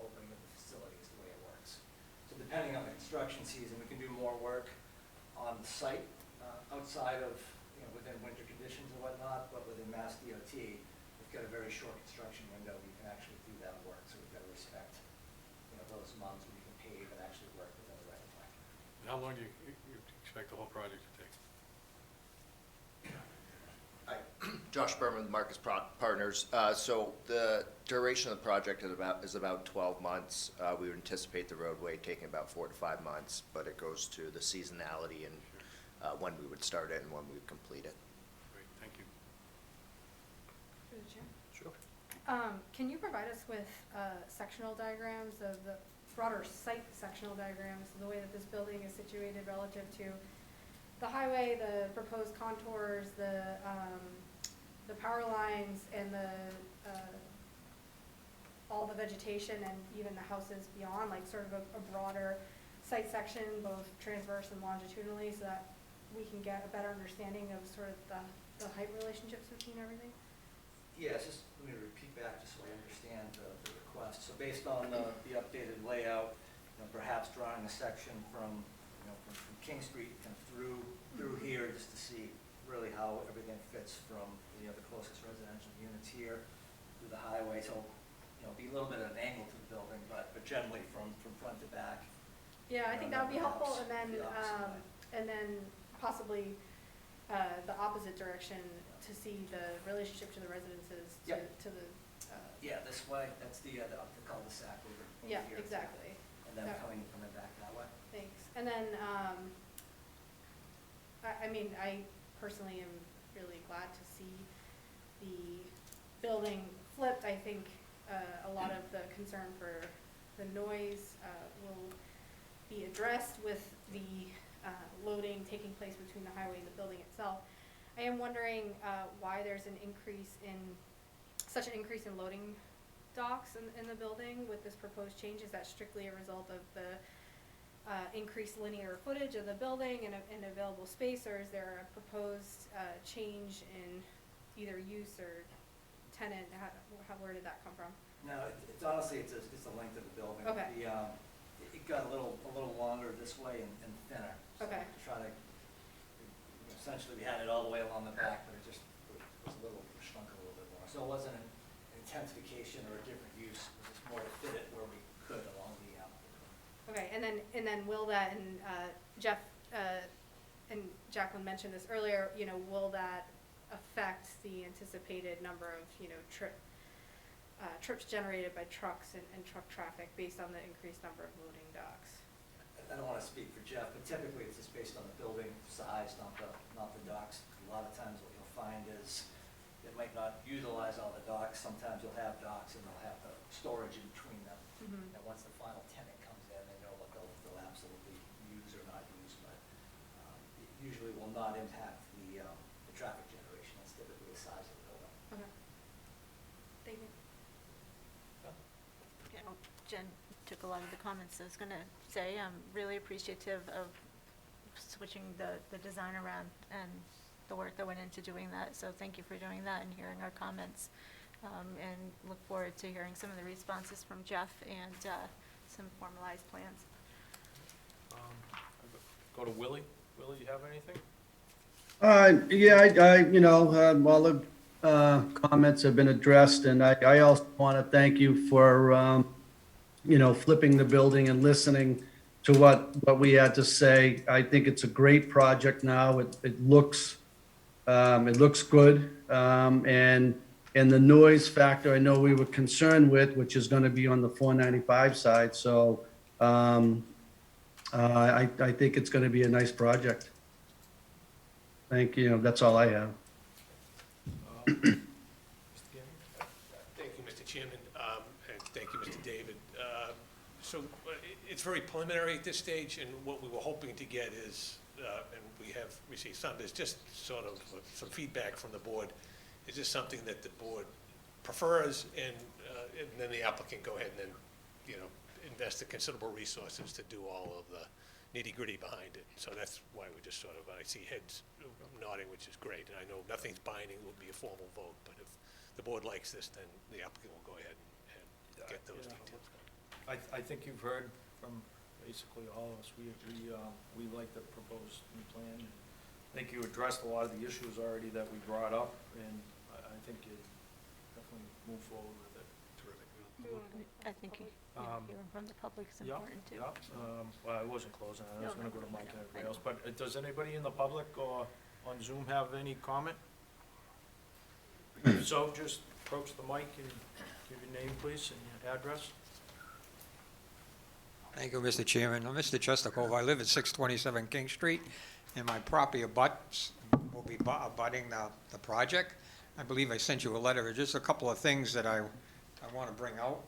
opening of the facility is the way it works. So depending on the construction season, we can do more work on the site outside of, within winter conditions and whatnot, but within Mass DOT, if we've got a very short construction window, you can actually do that work, so we've got to respect, those months when you can pave and actually work within the right of way. How long do you expect the whole project to take? Josh Berman with Marcus Partners. So the duration of the project is about 12 months. We would anticipate the roadway taking about 4 to 5 months, but it goes to the seasonality and when we would start it and when we would complete it. Great, thank you. Through the chair. Sure. Can you provide us with sectional diagrams of the broader site sectional diagrams, the way that this building is situated relative to the highway, the proposed contours, the power lines, and all the vegetation, and even the houses beyond, like sort of a broader site section, both transverse and longitudinally, so that we can get a better understanding of sort of the height relationships between everything? Yeah, just let me repeat back just so I understand the request. So based on the updated layout, perhaps drawing a section from King Street and through here, just to see really how everything fits from the closest residential units here through the highway. So, be a little bit of an angle to the building, but generally from front to back. Yeah, I think that would be helpful, and the opposite way. then possibly the opposite direction to see the relationship to the residences, Yep. to the. Yeah, this way, that's the cul-de-sac over Yeah, here. exactly. And then Yeah. coming back that way. Thanks. And then, I mean, I personally am really glad to see the building flipped. I think a lot of the concern for the noise will be addressed with the loading taking place between the highway and the building itself. I am wondering why there's such an increase in loading docks in the building with this proposed change. Is that strictly a result of the increased linear footage of the building and available space, or is there a proposed change in either use or tenant? Where did that come from? No, it's honestly, it's the length of the building. Okay. It got a little longer this way and thinner. So Okay. to try to, essentially we had it all the way along the back, but it just was a little, shrunk a little bit more. So it wasn't an intensification or a different use, it was just more to fit it where we could along the. Okay, and then will that, and Jeff and Jacqueline mentioned this earlier, will that affect the anticipated number of, trips generated by trucks and truck traffic based on the increased number of loading docks? I don't want to speak for Jeff, but typically it's just based on the building size, not the docks. A lot of times what you'll find is it might not utilize all the docks. Sometimes you'll have docks and they'll have the storage in between them. Mm-hmm. And once the final tenant comes in, they know what they'll absolutely use or not use, but it usually will not impact the traffic generation. That's typically the size of the building. Okay. Thank you. Jen took a lot of the comments. I was going to say I'm really appreciative of switching the design around and the work that went into doing that. So thank you for doing that and hearing our comments. And look forward to hearing some of the responses from Jeff and some formalized plans. Go to Willie. Willie, you have anything? All the comments have been addressed, and I also want to thank you for, flipping the building and listening to what we had to say. I think it's a great project now. It looks good, and the noise factor I know we were concerned with, which is going to be on the 495 side. So I think it's going to be a nice project. Thank you. That's all I have. Mr. Gannon? Thank you, Mr. Chairman, and thank you, Mr. David. So it's very preliminary at this stage, and what we were hoping to get is, and we have received some, is just sort of some feedback from the board. Is this something that the board prefers, and then the applicant go ahead and then, invest the considerable resources to do all of the nitty-gritty behind it. So that's why we just sort of, I see heads nodding, which is great, and I know nothing's binding, it would be a formal vote, but if the board likes this, then the applicant will go ahead and get those details. I think you've heard from basically all of us. We like the proposed new plan. I think you addressed a lot of the issues already that we brought up, and I think you definitely move forward with it. Terrific. I think hearing from the public is Yeah, important too. yeah, well, I wasn't closing, I was No, gonna go to no, Mike no, and I everybody know. else, but does anybody in the public or on Zoom have any comment? So just approach the mic and give your name, please, and your address. Thank you, Mr. Chairman. I'm Mr. Chestercove. I live at 627 King Street, and my property will be abutting the project. I believe I sent you a letter. Just a couple of things that I want to bring out.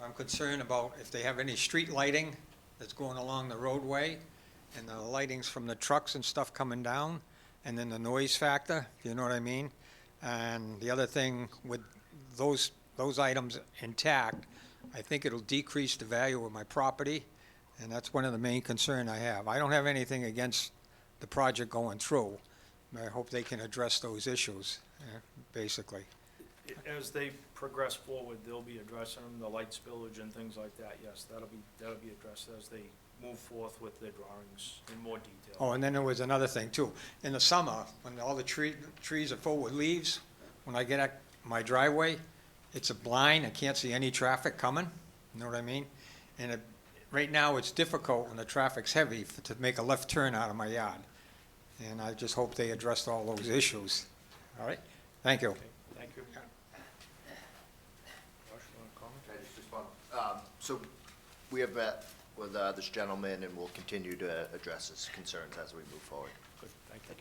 I'm concerned about if they have any street lighting that's going along the roadway, and the lightings from the trucks and stuff coming down, and then the noise factor, if you know what I mean. And the other thing, with those items intact, I think it'll decrease the value of my property, and that's one of the main concern I have. I don't have anything against the project going through, but I hope they can address those issues, basically. As they progress forward, they'll be addressing the light spillage and things like that, yes, that'll be addressed as they move forth with their drawings in more detail. Oh, and then there was another thing too. In the summer, when all the trees are full with leaves, when I get at my driveway, it's a blind, I can't see any traffic coming, you know what I mean? And right now, it's difficult when the traffic's heavy to make a left turn out of my yard. And I just hope they addressed all those issues. All right? Thank you. Okay, thank you. Josh, you want to comment? Can I just respond? So we have met with this gentleman, and we'll continue to address his concerns as we move forward. Good, thank you.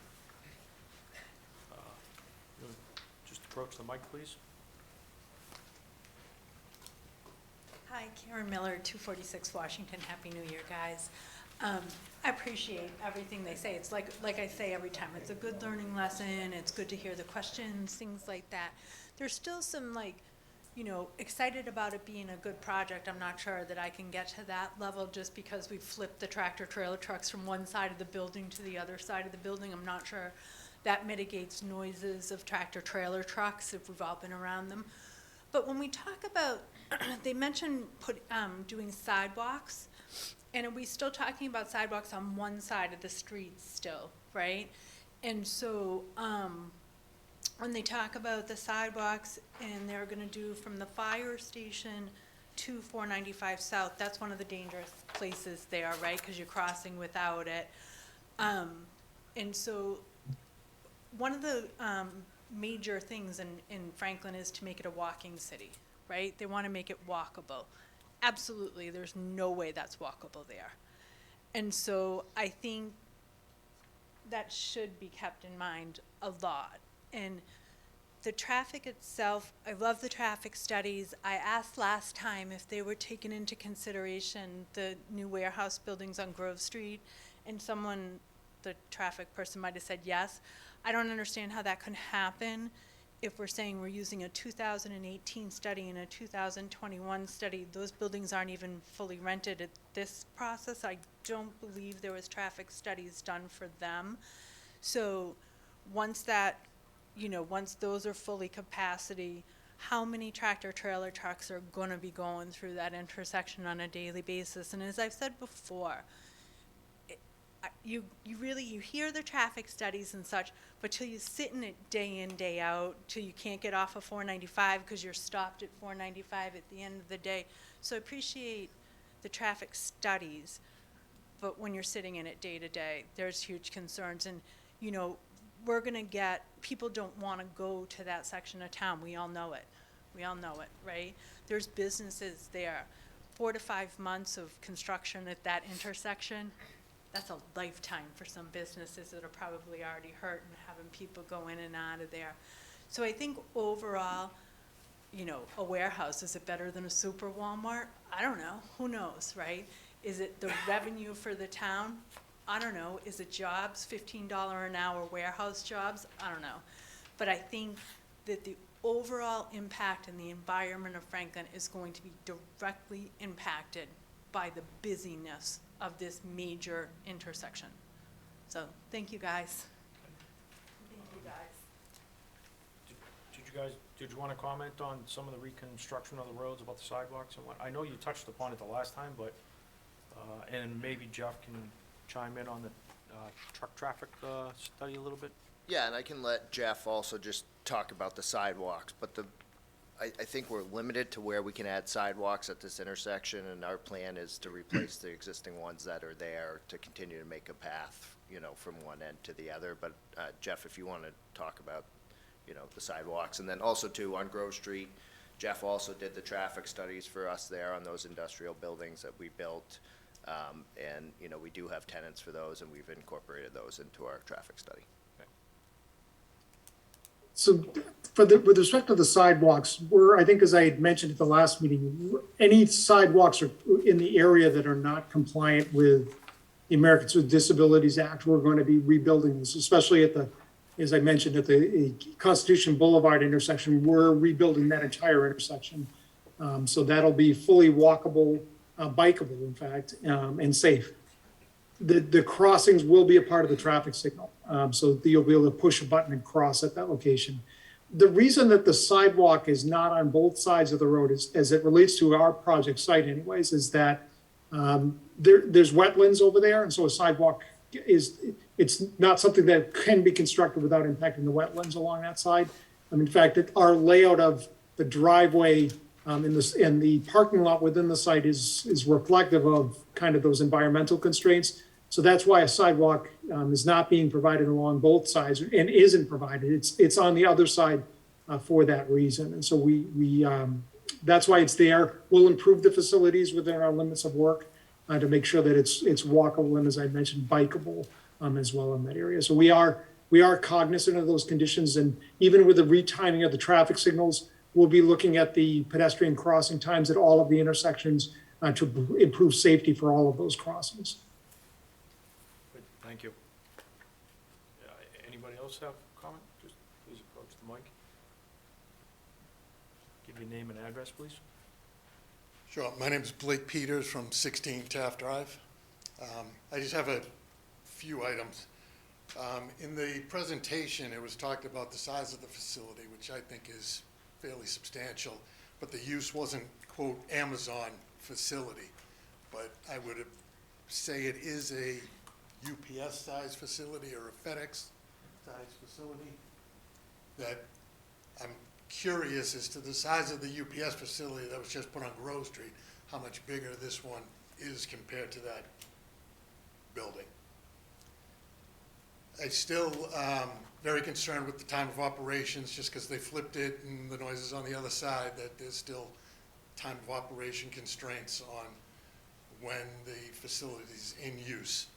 You'll just approach the mic, please. Hi, Karen Miller, 246 Washington. Happy New Year, guys. I appreciate everything they say. It's like I say every time, it's a good learning lesson. It's good to hear the questions, things like that. There's still some, excited about it being a good project. I'm not sure that I can get to that level just because we flipped the tractor trailer trucks from one side of the building to the other side of the building. I'm not sure that mitigates noises of tractor trailer trucks if we've all been around them. But when we talk about, they mentioned doing sidewalks, and are we still talking about sidewalks on one side of the street still, right? And so when they talk about the sidewalks and they're gonna do from the fire station to 495 South, that's one of the dangerous places there, right? Because you're crossing without it. And so one of the major things in Franklin is to make it a walking city, right? They want to make it walkable. Absolutely, there's no way that's walkable there. And so I think that should be kept in mind a lot. And the traffic itself, I love the traffic studies. I asked last time if they were taking into consideration the new warehouse buildings on Grove Street, and someone, the traffic person might have said yes. I don't understand how that could happen if we're saying we're using a 2018 study and a 2021 study. Those buildings aren't even fully rented at this process. I don't believe there was traffic studies done for them. So once that, once those are fully capacity, how many tractor trailer trucks are gonna be going through that intersection on a daily basis? And as I've said before, you hear the traffic studies and such, but till you sit in it day in, day out, till you can't get off of 495 because you're stopped at 495 at the end of the day. So I appreciate the traffic studies, but when you're sitting in it day to day, there's huge concerns. And, we're gonna get, people don't wanna go to that section of town. We all know it. We all know it, right? There's businesses there. 4 to 5 months of construction at that intersection, that's a lifetime for some businesses that are probably already hurt and having people go in and out of there. So I think overall, a warehouse, is it better than a super Walmart? I don't know. Who knows, right? Is it the revenue for the town? I don't know. Is it jobs, $15 an hour warehouse jobs? I don't know. But I think that the overall impact in the environment of Franklin is going to be directly impacted by the busyness of this major intersection. So, thank you guys. Thank you guys. Did you want to comment on some of the reconstruction of the roads, about the sidewalks and what? I know you touched upon it the last time, but, and maybe Jeff can chime in on the truck traffic study a little bit? Yeah, and I can let Jeff also just talk about the sidewalks, but I think we're limited to where we can add sidewalks at this intersection, and our plan is to replace the existing ones that are there to continue to make a path, you know, from one end to the other. But Jeff, if you want to talk about, you know, the sidewalks, and then also too, on Grove Street, Jeff also did the traffic studies for us there on those industrial buildings that we built. And, you know, we do have tenants for those, and we've incorporated those into our traffic study. So with respect to the sidewalks, I think as I had mentioned at the last meeting, any sidewalks are in the area that are not compliant with the Americans with Disabilities Act, we're going to be rebuilding this, especially as I mentioned, at the Constitution Boulevard intersection, we're rebuilding that entire intersection. So that'll be fully walkable, bikeable, in fact, and safe. The crossings will be a part of the traffic signal, so you'll be able to push a button and cross at that location. The reason that the sidewalk is not on both sides of the road, as it relates to our project site anyways, is that there's wetlands over there, and so a sidewalk it's not something that can be constructed without impacting the wetlands along that side. In fact, our layout of the driveway and the parking lot within the site is reflective of kind of those environmental constraints. So that's why a sidewalk is not being provided along both sides and isn't provided. It's on the other side for that reason. And so we that's why it's there. We'll improve the facilities within our limits of work to make sure that it's walkable and, as I mentioned, bikeable as well in that area. So we are cognizant of those conditions, and even with the retiming of the traffic signals, we'll be looking at the pedestrian crossing times at all of the intersections to improve safety for all of those crossings. Good, thank you. Anybody else have a comment? Just please approach the mic. Give your name and address, please. Sure. My name is Blake Peters from 16 Taft Drive. I just have a few items. In the presentation, it was talked about the size of the facility, which I think is fairly substantial, but the use wasn't, quote, Amazon facility. But I would say it is a UPS size facility or a FedEx size facility. That I'm curious as to the size of the UPS facility that was just put on Grove Street, how much bigger this one is compared to that building. I still very concerned with the time of operations, just because they flipped it and the noise is on the other side, that there's still time of operation constraints on when the facility's in use.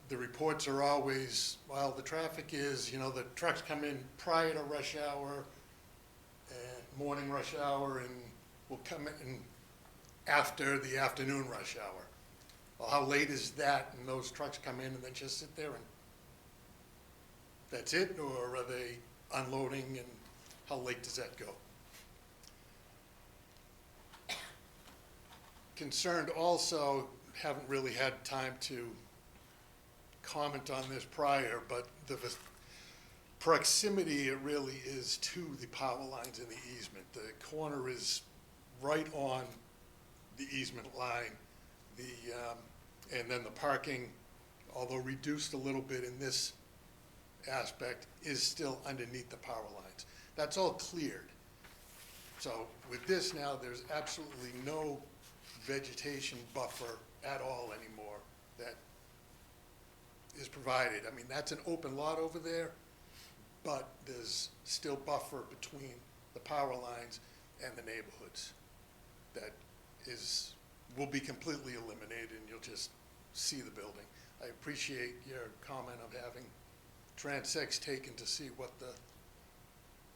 The reports are always, well, the traffic is, you know, the trucks come in prior to rush hour and morning rush hour, and will come in after the afternoon rush hour. Well, how late is that? And those trucks come in and then just sit there and that's it? Or are they unloading, and how late does that go? Concerned also, haven't really had time to comment on this prior, but the proximity it really is to the power lines in the easement. The corner is right on the easement line. And then the parking, although reduced a little bit in this aspect, is still underneath the power lines. That's all cleared. So with this now, there's absolutely no vegetation buffer at all anymore that is provided. I mean, that's an open lot over there, but there's still buffer between the power lines and the neighborhoods that will be completely eliminated, and you'll just see the building. I appreciate your comment of having transects taken to see what the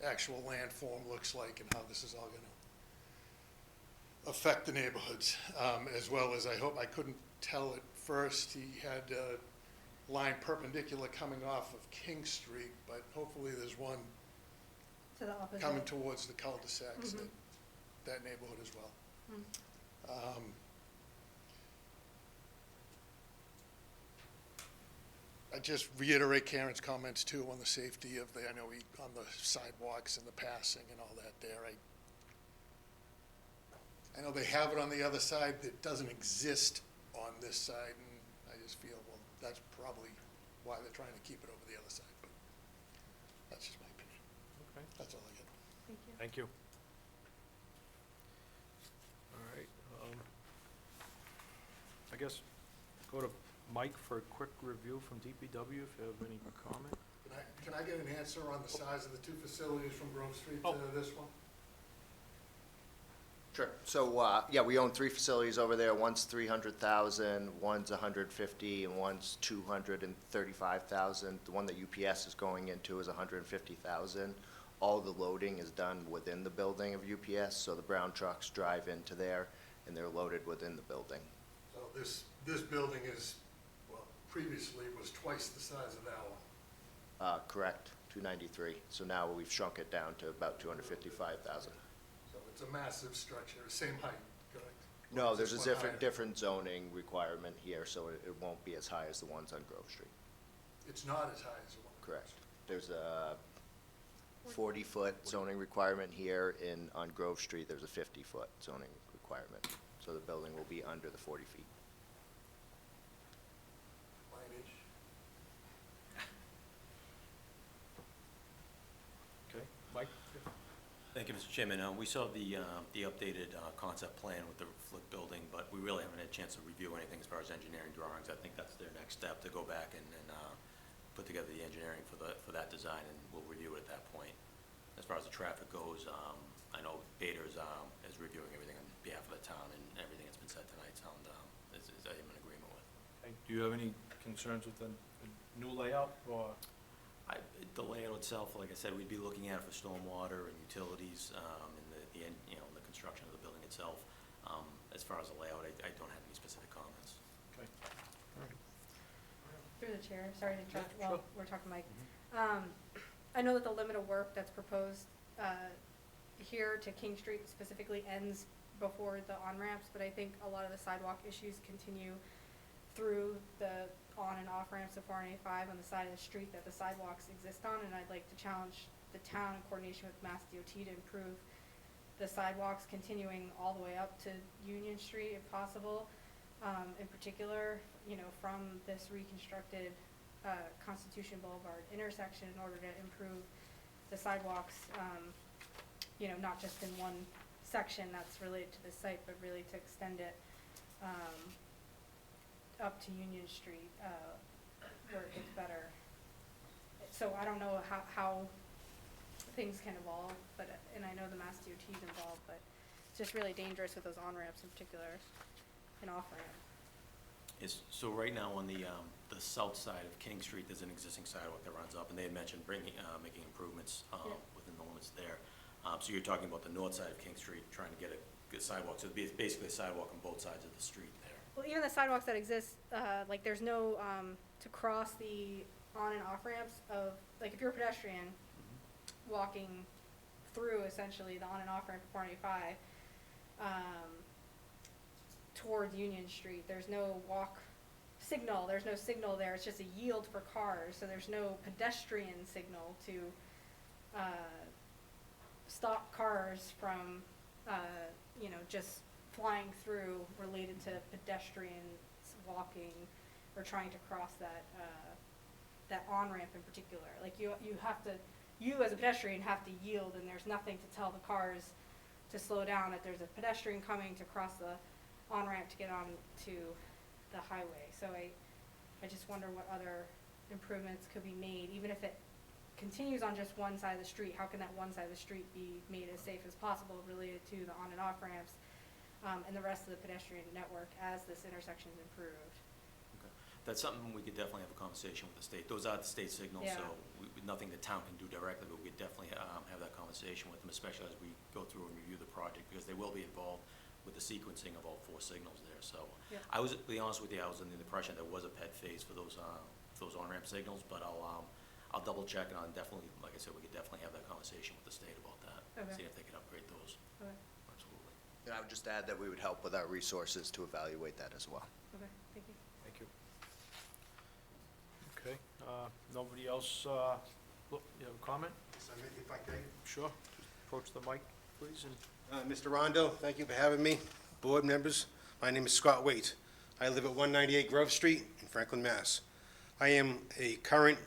actual landform looks like and how this is all going to affect the neighborhoods, as well as I couldn't tell at first. He had a line perpendicular coming off of King Street, but hopefully there's one To the opposite. coming towards the cul-de-sacs, Mhm. that neighborhood as well. I just reiterate Karen's comments too on the safety of on the sidewalks and the passing and all that there. I know they have it on the other side that doesn't exist on this side, and I just feel, well, that's probably why they're trying to keep it over the other side, but that's just my opinion. Okay. That's all I get. Thank you. Thank you. guess, go to Mike for a quick review from DPW if you have any comment. Can I get an answer on the size of the two facilities from Grove Street Oh. to this one? Sure. So, yeah, we own 3 facilities over there. One's 300,000, one's 150, and one's 235,000. The one that UPS is going into is 150,000. All the loading is done within the building of UPS, so the brown trucks drive into there, and they're loaded within the building. So this building is, well, previously was twice the size of that one. Correct, 293. So now we've shrunk it down to about 255,000. So it's a massive structure, same height, correct? No, Or is there's this a one higher? different zoning requirement here, so it won't be as high as the ones on Grove Street. It's not as high as the one. Correct. There's a 40-foot zoning requirement here, on Grove Street, there's a 50-foot zoning requirement. So the building will be under the 40 feet. Lineage. Okay, Mike? Thank you, Mr. Chairman. We saw the updated concept plan with the flip building, but we really haven't had a chance to review anything as far as engineering drawings. I think that's their next step, to go back and put together the engineering for that design, and we'll review it at that point. As far as the traffic goes, I know Bader is reviewing everything on behalf of the town, and everything that's been said tonight is I am in agreement with. Okay, do you have any concerns with the new layout, or? The layout itself, like I said, we'd be looking at it for stormwater and utilities, and the construction of the building itself. As far as the layout, I don't have any specific comments. Okay. All right. Through the chair, sorry to interrupt Yeah, while sure. we're talking, Mike. I know that the limit of work that's proposed here to King Street specifically ends before the on-ramps, but I think a lot of the sidewalk issues continue through the on and off ramps of 485 on the side of the street that the sidewalks exist on, and I'd like to challenge the town in coordination with Mass DOT to improve the sidewalks continuing all the way up to Union Street if possible. In particular, from this reconstructed Constitution Boulevard intersection in order to improve the sidewalks, not just in one section that's related to the site, but really to extend it up to Union Street, where it gets better. So I don't know how things can evolve, and I know the Mass DOT is involved, but it's just really dangerous with those on-ramps in particular, and off-ramp. So right now on the south side of King Street, there's an existing sidewalk that runs up, and they had mentioned making improvements within the limits there. So you're talking about the north side of King Street, trying to get a good sidewalk. So it'd be basically a sidewalk on both sides of the street there. Well, even the sidewalks that exist, like there's no, to cross the on and off ramps of, like if you're a pedestrian walking through essentially the on and off ramp of 485, towards Union Street, there's no there's no signal there, it's just a yield for cars, so there's no pedestrian signal to, stop cars from, just flying through related to pedestrians walking or trying to cross that on-ramp in particular. Like you as a pedestrian have to yield, and there's nothing to tell the cars to slow down that there's a pedestrian coming to cross the on-ramp to get on to the highway. So I just wonder what other improvements could be made, even if it continues on just one side of the street. How can that one side of the street be made as safe as possible related to the on and off ramps and the rest of the pedestrian network as this intersection is improved? Okay. That's something we could definitely have a conversation with the state. Those are the state signals, Yeah. so nothing the town can do directly, but we could definitely have that conversation with them, especially as we go through and review the project, because they will be involved with the sequencing of all 4 signals there. So Yeah. I was, to be honest with you, I was under the impression there was a PED phase for those on-ramp signals, but I'll double check, and I'll definitely, like I said, we could definitely have that conversation with the state about that. Okay. See if they can upgrade those. Okay. Absolutely. And I would just add that we would help with our resources to evaluate that as well. Okay, thank you. Thank you. Okay, nobody else, look, you have a comment? If I can. Sure. Just approach the mic, please, and Mr. Rondo, thank you for having me. Board members, my name is Scott Waite. I live at 198 Grove Street in Franklin, Mass. I am a current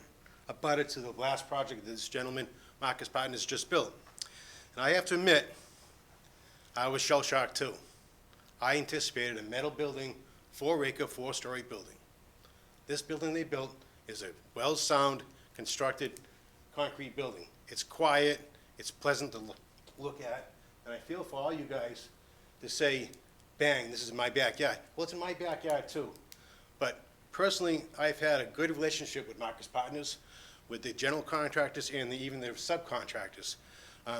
abutter to the last project that this gentleman, Marcus Partners, just built. And I have to admit, I was shell-shocked too. I anticipated a metal building 4-acre, 4-story building. This building they built is a well-sound, constructed concrete building. It's quiet, it's pleasant to look at, and I feel for all you guys to say, bang, this is my backyard. Well, it's in my backyard too. But personally, I've had a good relationship with Marcus Partners, with the general contractors and even their subcontractors.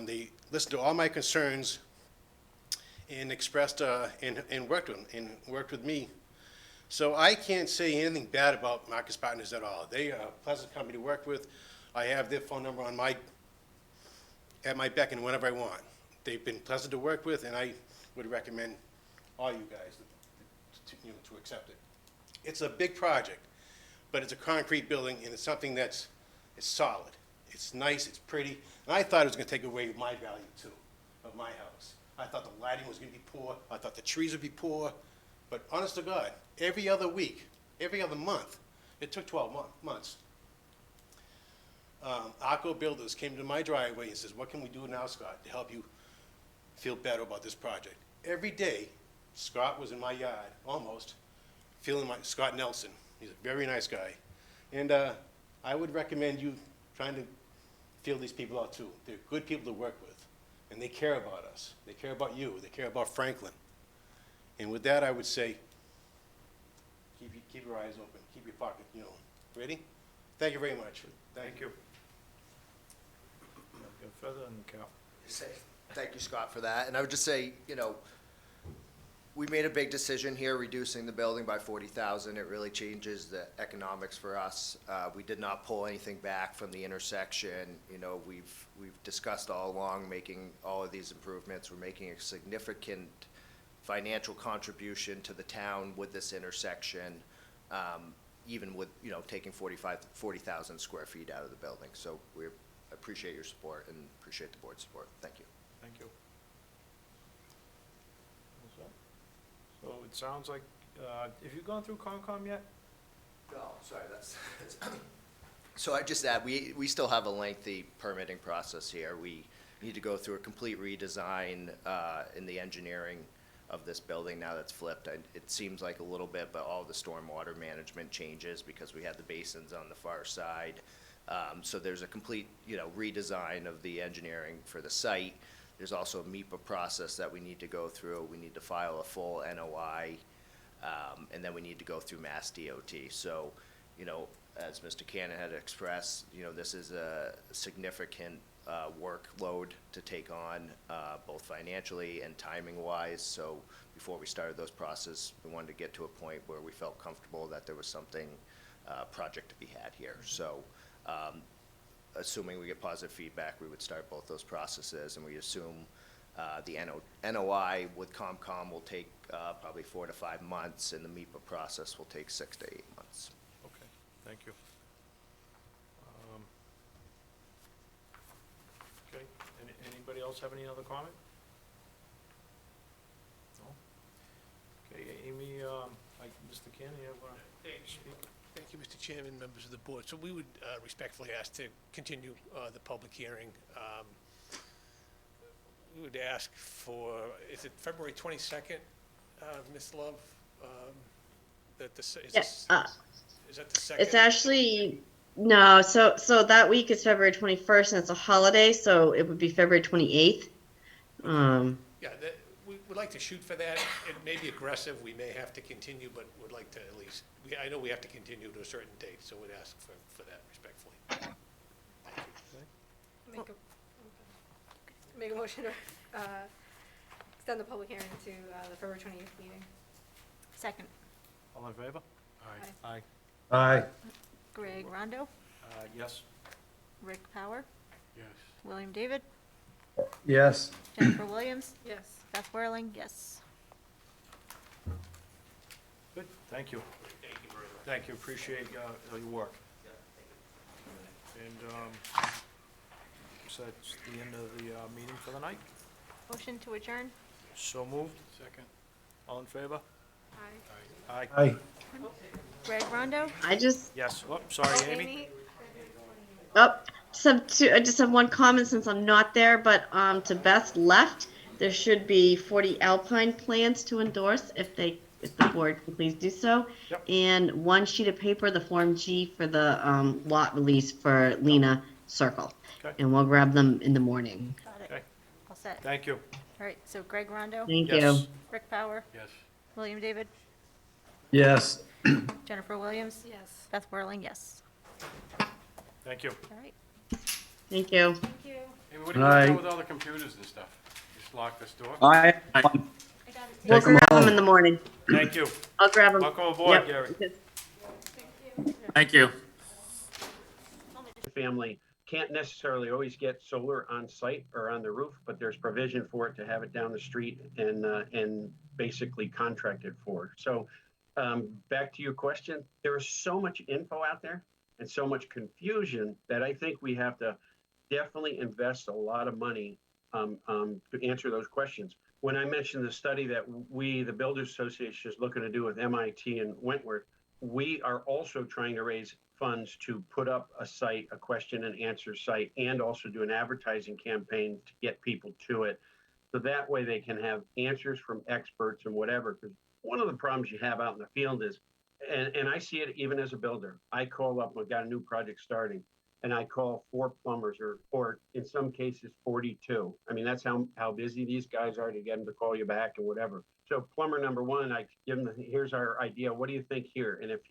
They listened to all my concerns and expressed and worked with me. So I can't say anything bad about Marcus Partners at all. They are a pleasant company to work with. I have their phone number at my beck and whenever I want. They've been pleasant to work with, and I would recommend all you guys to accept it. It's a big project, but it's a concrete building, and it's something it's solid. It's nice, it's pretty, and I thought it was going to take away my value too, of my house. I thought the lighting was going to be poor. I thought the trees would be poor. But honest to God, every other week, every other month, it took 12 months. Arco Builders came to my driveway and says, what can we do now, Scott, to help you feel better about this project? Every day, Scott was in my yard, almost, Scott Nelson. He's a very nice guy. And I would recommend you trying to feel these people out too. They're good people to work with, and they care about us. They care about you. They care about Franklin. And with that, I would say, keep your eyes open, keep your pocket, ready? Thank you very much. Thank you. Go further and Cal. Thank you, Scott, for that. And I would just say, we made a big decision here, reducing the building by $40,000. It really changes the economics for us. We did not pull anything back from the intersection. We've discussed all along making all of these improvements. We're making a significant financial contribution to the town with this intersection, even with, taking 40,000 square feet out of the building. So we appreciate your support and appreciate the board's support. Thank you. Thank you. So it sounds like, have you gone through Concom yet? No, sorry, that's so I just add, we still have a lengthy permitting process here. We need to go through a complete redesign in the engineering of this building now that's flipped. It seems like a little bit, but all the stormwater management changes because we had the basins on the far side. So there's a complete, redesign of the engineering for the site. There's also a MEPA process that we need to go through. We need to file a full NOI, and then we need to go through Massdot. So, as Mr. Cannon had expressed, this is a significant workload to take on, both financially and timing-wise. So before we started those processes, we wanted to get to a point where we felt comfortable that there was something, project to be had here. So assuming we get positive feedback, we would start both those processes, and we assume the NOI with COMCOM will take probably 4 to 5 months, and the MEPA process will take 6 to 8 months. Okay, thank you. Okay, anybody else have any other comment? No? Okay, Amy, Mr. Cannon, you have to speak? Thank you, Mr. Chairman, members of the board. So we would respectfully ask to continue the public hearing. We would ask for, is it February 22nd, Ms. Love? Is that the second? It's actually, no, so that week is February 21st, and it's a holiday, so it would be February 28th. Yeah, we would like to shoot for that. It may be aggressive, we may have to continue, but would like to at least, I know we have to continue to a certain date, so we'd ask for that respectfully. Thank you. Make a motion to extend the public hearing to the February 28th meeting. Second. All in favor? Aye. Aye. Greg Rondo, Yes. Rick Power, Yes. William David, Yes. Jennifer Williams, Yes. Beth Whirling, yes. Good, thank you. Thank you very much. Thank you, appreciate your work. And so that's the end of the meeting for the night. Motion to adjourn? So moved. Second. All in favor? Aye. Aye. Aye. Greg Rondo, I just, Yes, oh, sorry, Amy. I just have one comment since I'm not there, but to Beth's left, there should be 40 Alpine plans to endorse if they if the board can please do so. Yep. And one sheet of paper, the Form G for the lot release for Lena Circle. Okay. And we'll grab them in the morning. Got it. Okay. All set. Thank you. All right, so Greg Rondo, Thank Yes. you. Rick Power, Yes. William David, Yes. Jennifer Williams, Yes. Beth Whirling, yes. Thank you. All right. Thank you. Thank you. Hey, what do you want Aye. to do with all the computers and stuff? Just lock this door? I, I got it. We'll Take 'em grab them home. in the morning. Thank you. I'll grab them. Welcome aboard, Gary. Thank you. Family can't necessarily always get solar on site or on the roof, but there's provision for it to have it down the street and basically contracted for. So back to your question, there is so much info out there and so much confusion that I think we have to definitely invest a lot of money to answer those questions. When I mentioned the study that we, the Builders Association, is looking to do with MIT and Wentworth, we are also trying to raise funds to put up a site, a question and answer site, and also do an advertising campaign to get people to it. So that way they can have answers from experts and whatever. Because one of the problems you have out in the field is, and I see it even as a builder, I call up, I've got a new project starting, and I call 4 plumbers or in some cases 42. I mean, that's how busy these guys are to get them to call you back and whatever. So plumber number 1, I give him, here's our idea. What do you think here? And if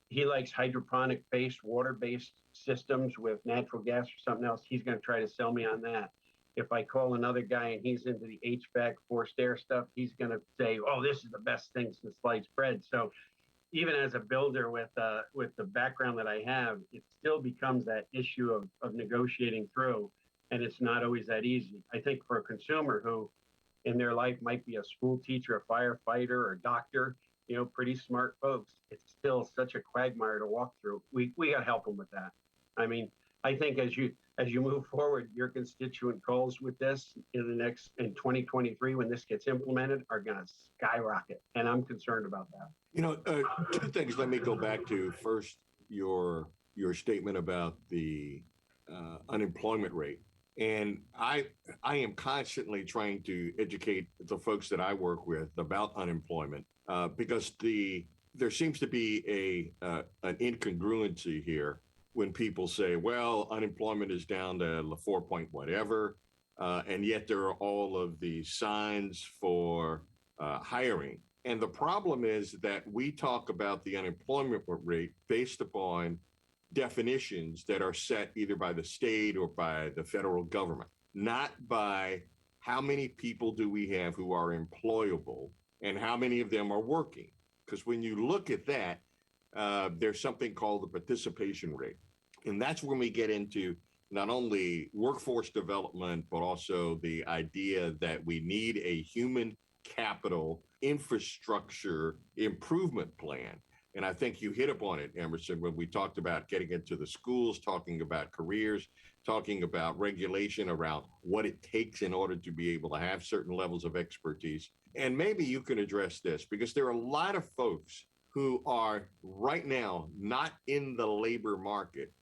he likes hydroponic-based, water-based systems with natural gas or something else, he's going to try to sell me on that. If I call another guy and he's into the HVAC, forced air stuff, he's going to say, oh, this is the best thing since sliced bread. So even as a builder with the background that I have, it still becomes that issue of negotiating through, and it's not always that easy. I think for a consumer who in their life might be a school teacher, a firefighter, or a doctor, pretty smart folks, it's still such a quagmire to walk through. We got to help them with that. I mean, I think as you move forward, your constituent goals with this in 2023, when this gets implemented, are going to skyrocket, and I'm concerned about that. 2 things. Let me go back to first your statement about the unemployment rate. And I am constantly trying to educate the folks that I work with about unemployment because there seems to be an incongruency here when people say, well, unemployment is down to 4 point whatever, and yet there are all of these signs for hiring. And the problem is that we talk about the unemployment rate based upon definitions that are set either by the state or by the federal government, not by how many people do we have who are employable and how many of them are working. Because when you look at that, there's something called the participation rate. And that's when we get into not only workforce development, but also the idea that we need a human capital infrastructure improvement plan. And I think you hit upon it, Emerson, when we talked about getting into the schools, talking about careers, talking about regulation around what it takes in order to be able to have certain levels of expertise. And maybe you can address this because there are a lot of folks who are right now not in the labor market,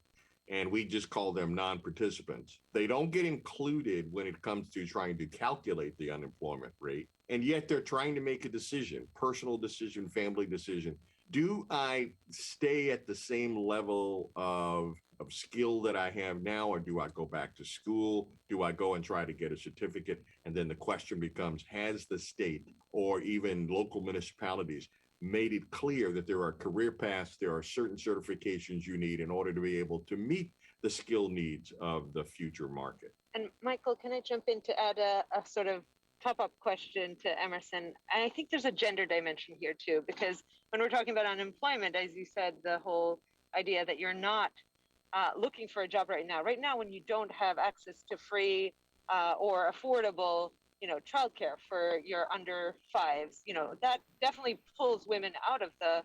and we just call them non-participants. They don't get included when it comes to trying to calculate the unemployment rate, and yet they're trying to make a decision, personal decision, family decision. Do I stay at the same level of skill that I have now, or do I go back to school? Do I go and try to get a certificate? And then the question becomes, has the state or even local municipalities made it clear that there are career paths, there are certain certifications you need in order to be able to meet the skill needs of the future market? And Michael, can I jump in to add a sort of top-up question to Emerson? I think there's a gender dimension here too, because when we're talking about unemployment, as you said, the whole idea that you're not looking for a job right now. Right now, when you don't have access to free or affordable, childcare for your under 5s, that definitely pulls women out of the